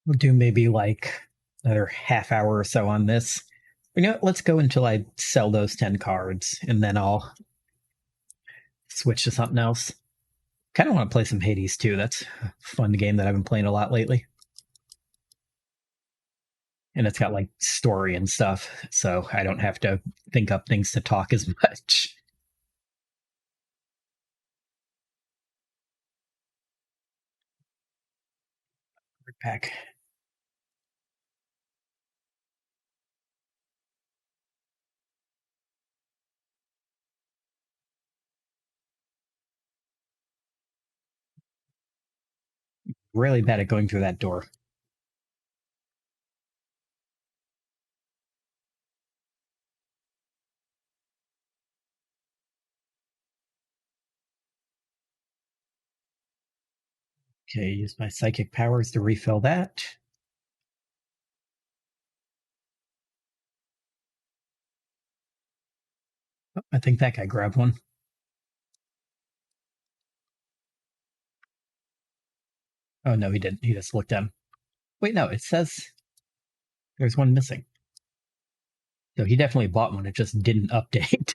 We'll do maybe like another half hour or so on this. You know, let's go until I sell those 10 cards, and then I'll switch to something else. Kind of want to play some Hades too. That's a fun game that I've been playing a lot lately. And it's got like story and stuff, so I don't have to think up things to talk as much. Pack. Really bad at going through that door. Okay, use my psychic powers to refill that. Oh, I think that guy grabbed one. Oh, no, he didn't. He just looked at him. Wait, no, it says there's one missing. So he definitely bought one. It just didn't update.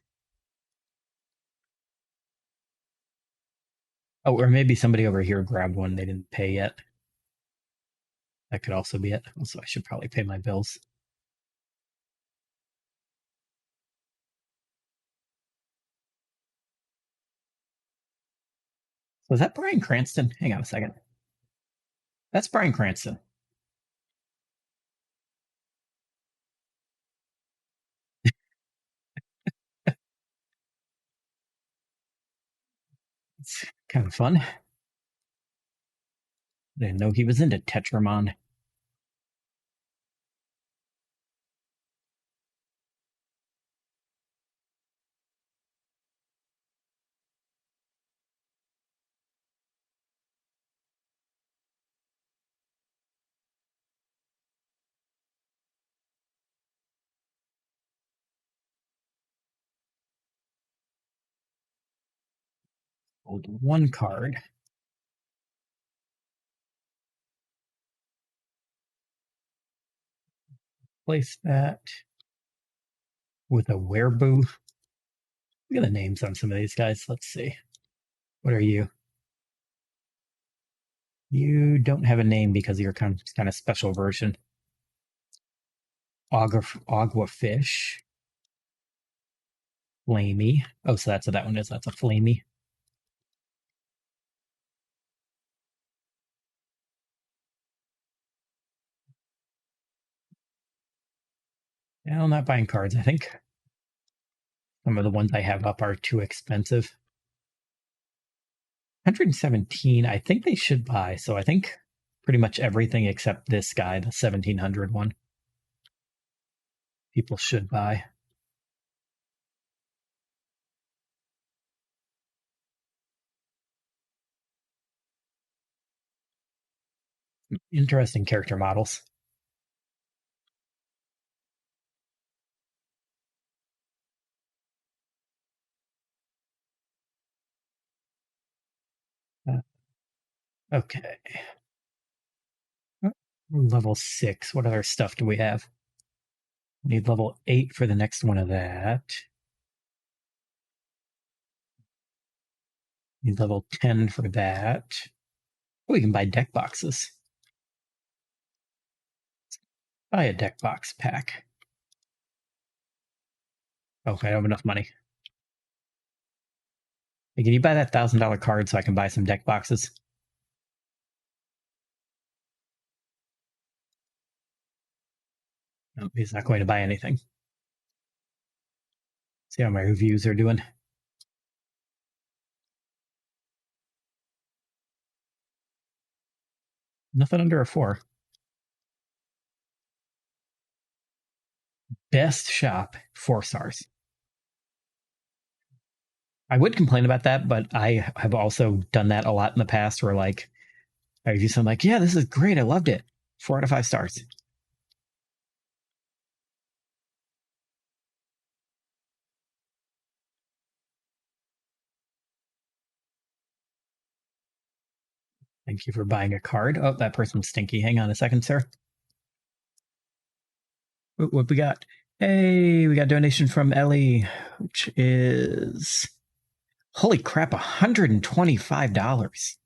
Oh, or maybe somebody over here grabbed one. They didn't pay yet. That could also be it. Also, I should probably pay my bills. Was that Bryan Cranston? Hang on a second. That's Bryan Cranston. It's kind of fun. Didn't know he was into Tetramon. Hold one card. Place that with a wereboo. Look at the names on some of these guys. Let's see. What are you? You don't have a name because you're kind of special version. Agua fish. Flamey. Oh, so that's what that one is. That's a flamey. Yeah, I'm not buying cards, I think. Some of the ones I have up are too expensive. 117, I think they should buy. So I think pretty much everything except this guy, the 1700 one. People should buy. Interesting character models. Okay. Level 6. What other stuff do we have? Need level 8 for the next one of that. Need level 10 for that. Oh, we can buy deck boxes. Buy a deck box pack. Oh, I don't have enough money. Hey, can you buy that $1,000 card so I can buy some deck boxes? No, he's not going to buy anything. See how my reviews are doing. Nothing under a 4. Best shop, 4 stars. I would complain about that, but I have also done that a lot in the past where like I review something like, yeah, this is great. I loved it. 4 out of 5 stars. Thank you for buying a card. Oh, that person's stinky. Hang on a second, sir. What we got? Hey, we got a donation from Ellie, which is, holy crap, $125.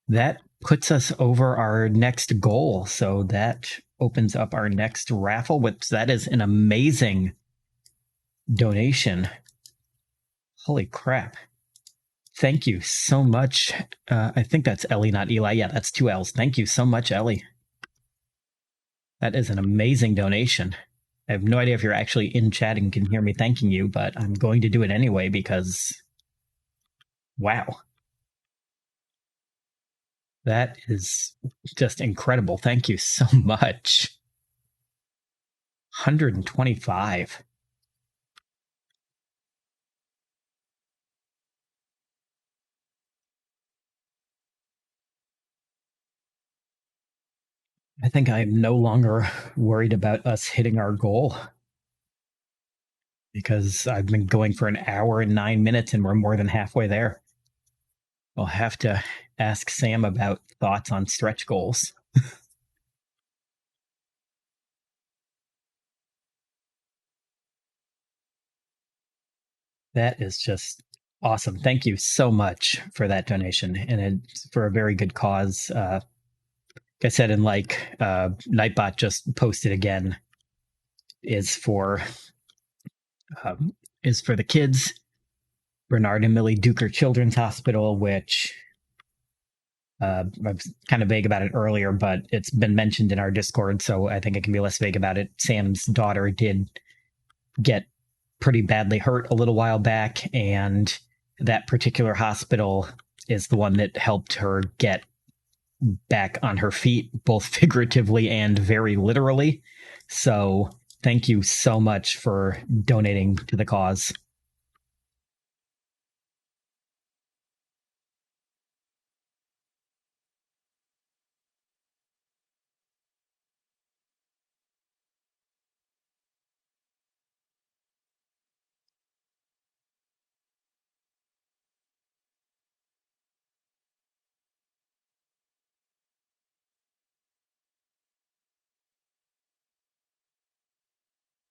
That puts us over our next goal. So that opens up our next raffle, which that is an amazing donation. Holy crap. Thank you so much. I think that's Ellie, not Eli. Yeah, that's 2 L's. Thank you so much, Ellie. That is an amazing donation. I have no idea if you're actually in chat and can hear me thanking you, but I'm going to do it anyway because, wow. That is just incredible. Thank you so much. 125. I think I am no longer worried about us hitting our goal because I've been going for an hour and 9 minutes and we're more than halfway there. I'll have to ask Sam about thoughts on stretch goals. That is just awesome. Thank you so much for that donation, and it's for a very good cause. Like I said, and like Nightbot just posted again, is for the kids, Bernard and Millie Duker Children's Hospital, which I was kind of vague about it earlier, but it's been mentioned in our Discord, so I think I can be less vague about it. Sam's daughter did get pretty badly hurt a little while back, and that particular hospital is the one that helped her get back on her feet, both figuratively and very literally. So thank you so much for donating to the cause.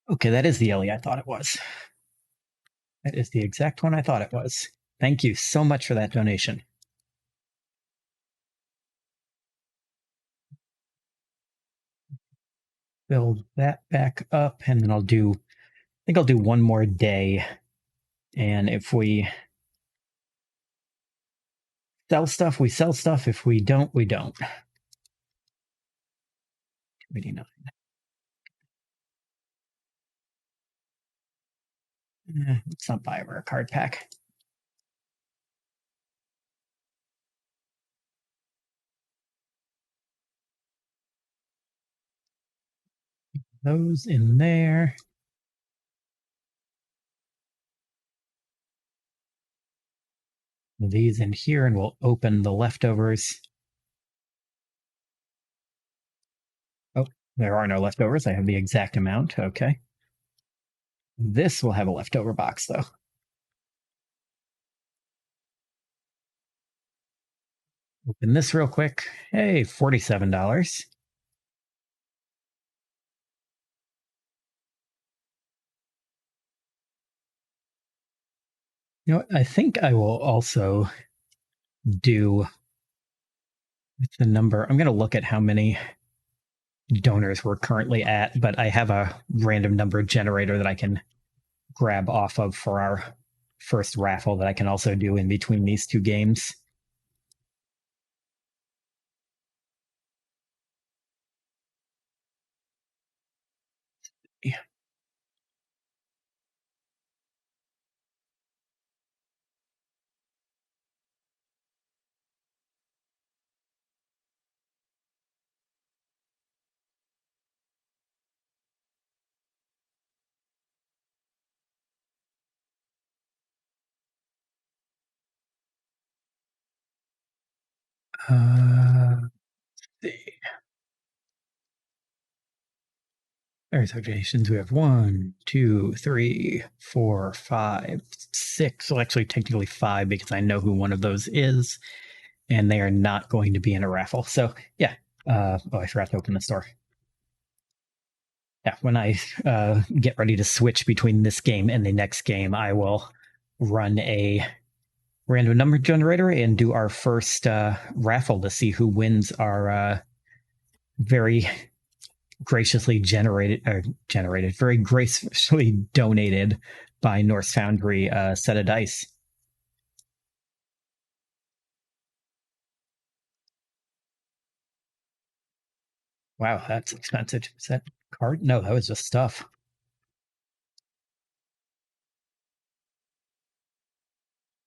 Okay, that is the Ellie I thought it was. That is the exact one I thought it was. Thank you so much for that donation. Build that back up, and then I think I'll do one more day. And if we sell stuff, we sell stuff. If we don't, we don't. 289. Let's not buy a rare card pack. those in there. These in here, and we'll open the leftovers. Oh, there are no leftovers. I have the exact amount. Okay. This will have a leftover box, though. Open this real quick. Hey, $47. You know what? I think I will also do with the number. I'm going to look at how many donors we're currently at, but I have a random number generator that I can grab off of for our first raffle that I can also do in between these two games. Yeah. Let's see. Associations. We have 1, 2, 3, 4, 5, 6. Well, actually, technically 5 because I know who one of those is, and they are not going to be in a raffle. So, yeah. Oh, I forgot to open the store. Yeah, when I get ready to switch between this game and the next game, I will run a random number generator and do our first raffle to see who wins our very graciously very graciously donated by Norse Foundry set of dice. Wow, that's expensive. Is that card? No, that was just stuff.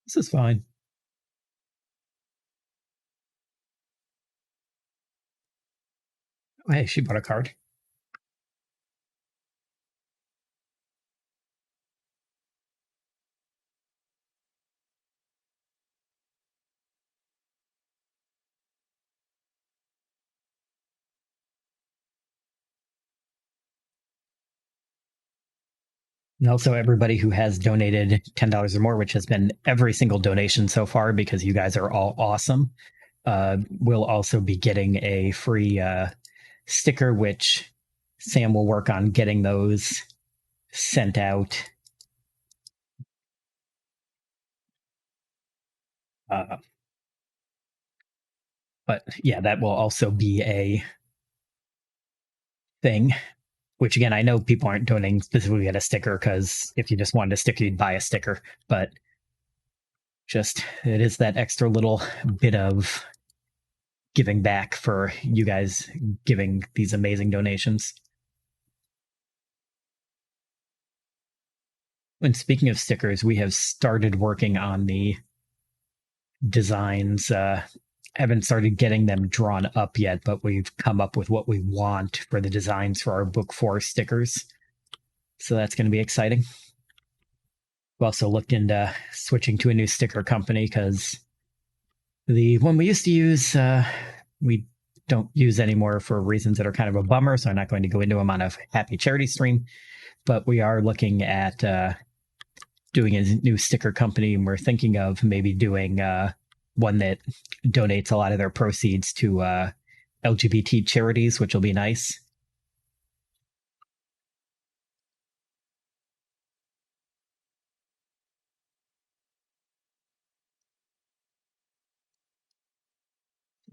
This is fine. Oh, hey, she bought a card. And also, everybody who has donated $10 or more, which has been every single donation so far, because you guys are all awesome, will also be getting a free sticker, which Sam will work on getting those sent out. But yeah, that will also be a thing. Which again, I know people aren't donating specifically to get a sticker, because if you just wanted a sticker, you'd buy a sticker. But just it is that extra little bit of giving back for you guys giving these amazing donations. And speaking of stickers, we have started working on the designs. Haven't started getting them drawn up yet, but we've come up with what we want for the designs for our book 4 stickers. So that's going to be exciting. We also looked into switching to a new sticker company, because the one we used to use, we don't use anymore for reasons that are kind of a bummer. So I'm not going to go into them on a happy charity stream. But we are looking at doing a new sticker company, and we're thinking of maybe doing one that donates a lot of their proceeds to LGBT charities, which will be nice.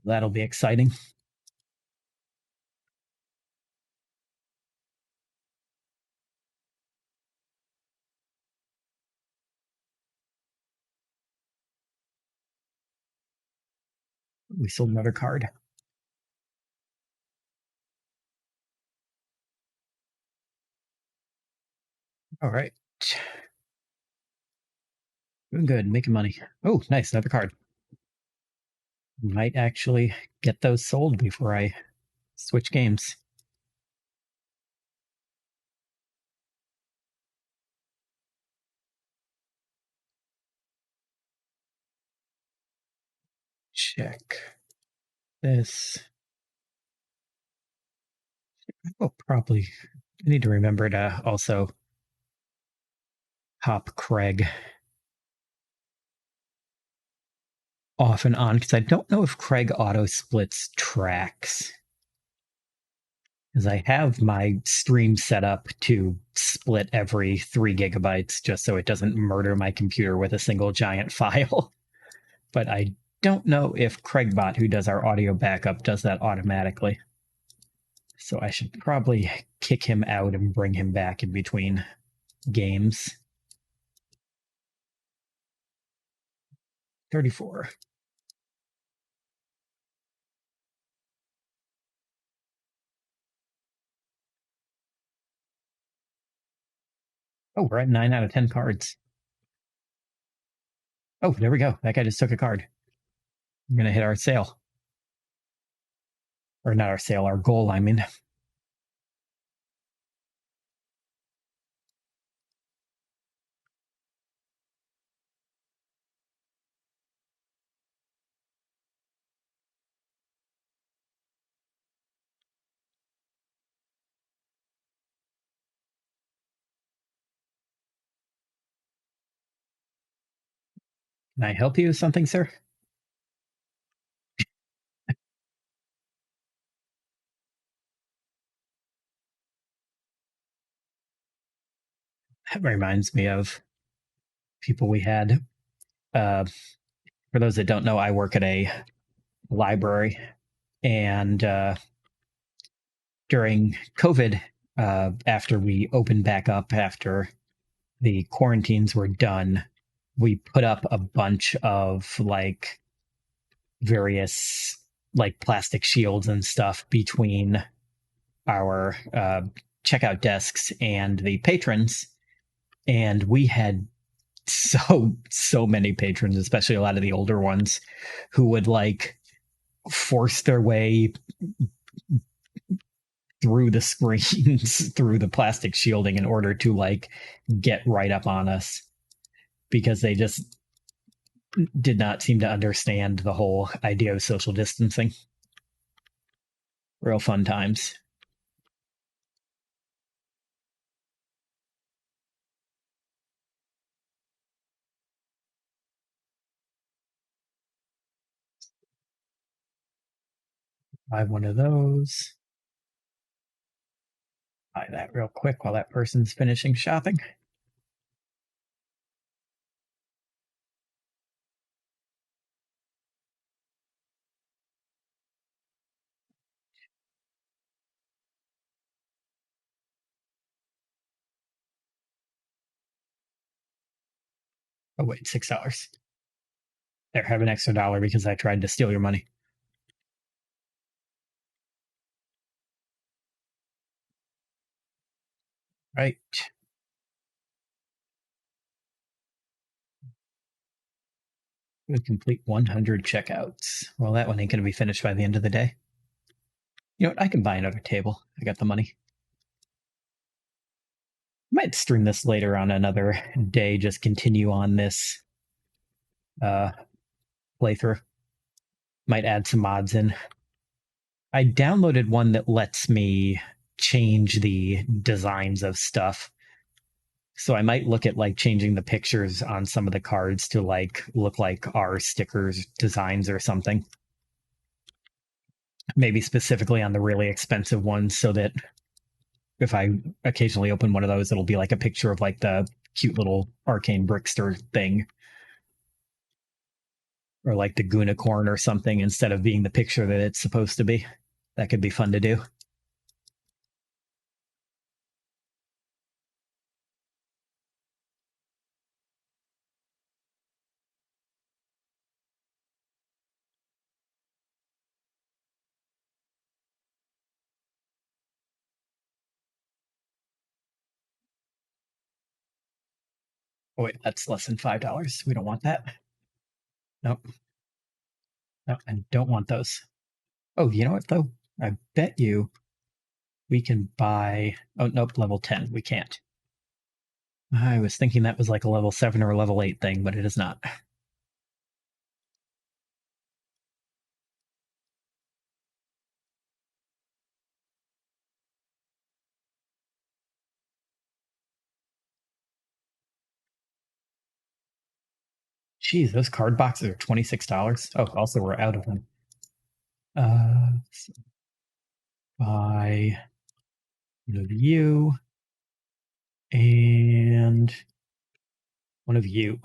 That'll be exciting. We sold another card. All right. Doing good, making money. Oh, nice, another card. Might actually get those sold before I switch games. check this. Oh, probably. I need to remember to also hop Craig off and on because I don't know if Craig auto splits tracks. Because I have my stream set up to split every 3 gigabytes just so it doesn't murder my computer with a single giant file. But I don't know if Craigbot, who does our audio backup, does that automatically. So I should probably kick him out and bring him back in between games. 34. Oh, we're at 9 out of 10 cards. Oh, there we go. That guy just took a card. I'm going to hit our sale. Or not our sale, our goal, I mean. Can I help you with something, sir? That reminds me of people we had. For those that don't know, I work at a library. And during COVID, after we opened back up, after the quarantines were done, we put up a bunch of like various like plastic shields and stuff between our checkout desks and the patrons. And we had so many patrons, especially a lot of the older ones, who would like force their way through the screens, through the plastic shielding in order to like get right up on us because they just did not seem to understand the whole idea of social distancing. Real fun times. Buy one of those. Buy that real quick while that person's finishing shopping. Oh, wait, $6. There, have an extra dollar because I tried to steal your money. Right. We complete 100 checkouts. Well, that one ain't going to be finished by the end of the day. You know what? I can buy another table. I got the money. Might stream this later on another day, just continue on this playthrough. Might add some mods in. I downloaded one that lets me change the designs of stuff. So I might look at like changing the pictures on some of the cards to like look like our stickers designs or something. Maybe specifically on the really expensive ones so that if I occasionally open one of those, it'll be like a picture of like the cute little arcane brickster thing. Or like the Goonicorn or something instead of being the picture that it's supposed to be. That could be fun to do. Oh, wait, that's less than $5. We don't want that. Nope. No, I don't want those. Oh, you know what, though? I bet you we can buy... Oh, nope, level 10. We can't. I was thinking that was like a level 7 or a level 8 thing, but it is not. Geez, those card boxes are $26. Oh, also we're out of them. So buy one of you and one of you.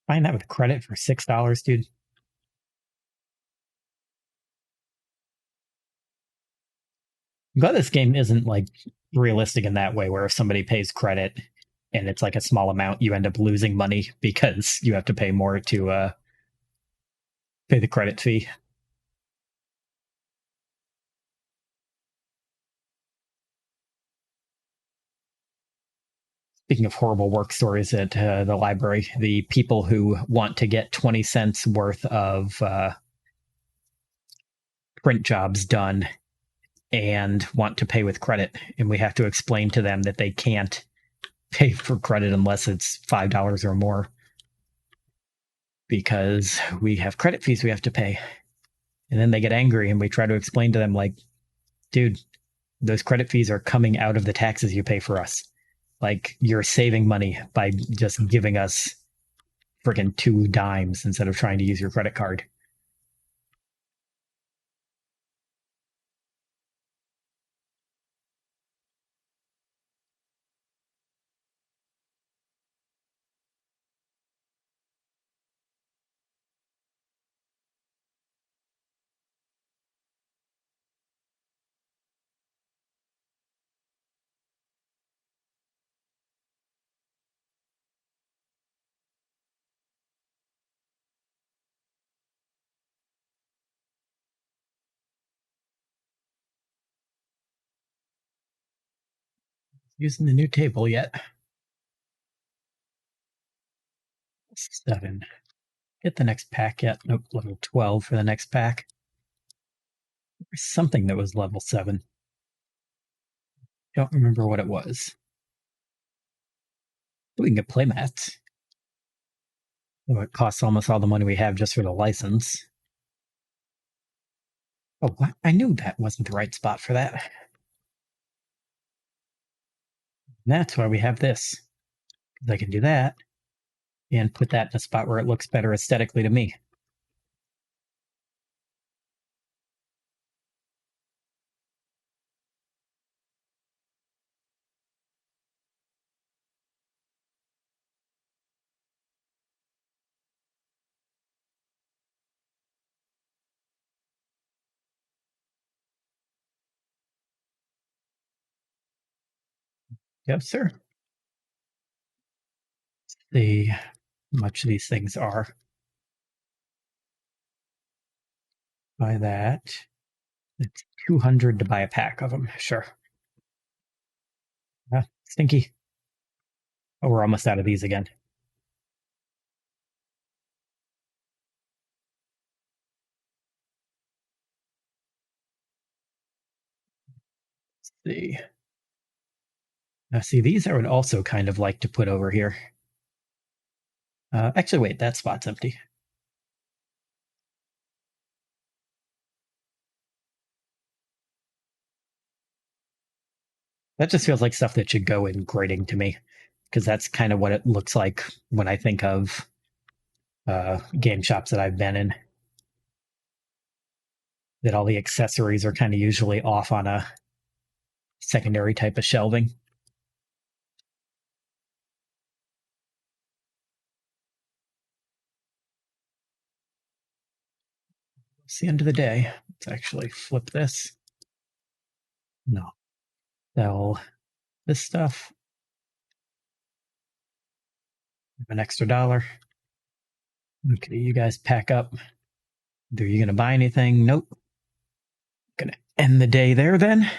Find that with credit for $6, dude. I'm glad this game isn't like realistic in that way, where if somebody pays credit and it's like a small amount, you end up losing money because you have to pay more to pay the credit fee. Speaking of horrible work stories at the library, the people who want to get 20 cents worth of print jobs done and want to pay with credit, and we have to explain to them that they can't pay for credit unless it's $5 or more because we have credit fees we have to pay. And then they get angry, and we try to explain to them, like, dude, those credit fees are coming out of the taxes you pay for us. Like, you're saving money by just giving us freaking 2 dimes instead of trying to use your credit card. Using the new table yet? 7. Get the next pack yet? Nope, level 12 for the next pack. There's something that was level 7. Don't remember what it was. We can get playmats. Oh, it costs almost all the money we have just for the license. Oh, what? I knew that wasn't the right spot for that. That's why we have this. Because I can do that and put that in a spot where it looks better aesthetically to me. Yes, sir. See how much these things are. Buy that. It's 200 to buy a pack of them. Sure. Stinky. Oh, we're almost out of these again. Let's see. Now, see, these I would also kind of like to put over here. Actually, wait, that spot's empty. That just feels like stuff that should go in grading to me, because that's kind of what it looks like when I think of game shops that I've been in. That all the accessories are kind of usually off on a secondary type of shelving. It's the end of the day. Let's actually flip this. No. Sell this stuff. An extra $1. Okay, you guys pack up. Are you going to buy anything? Nope. Gonna end the day there then.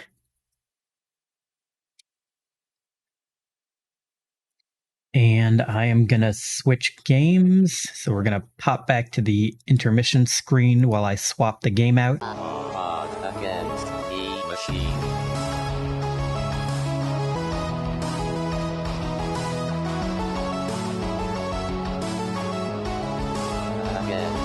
And I am going to switch games. So we're going to pop back to the intermission screen while I swap the game out. Against the machine. against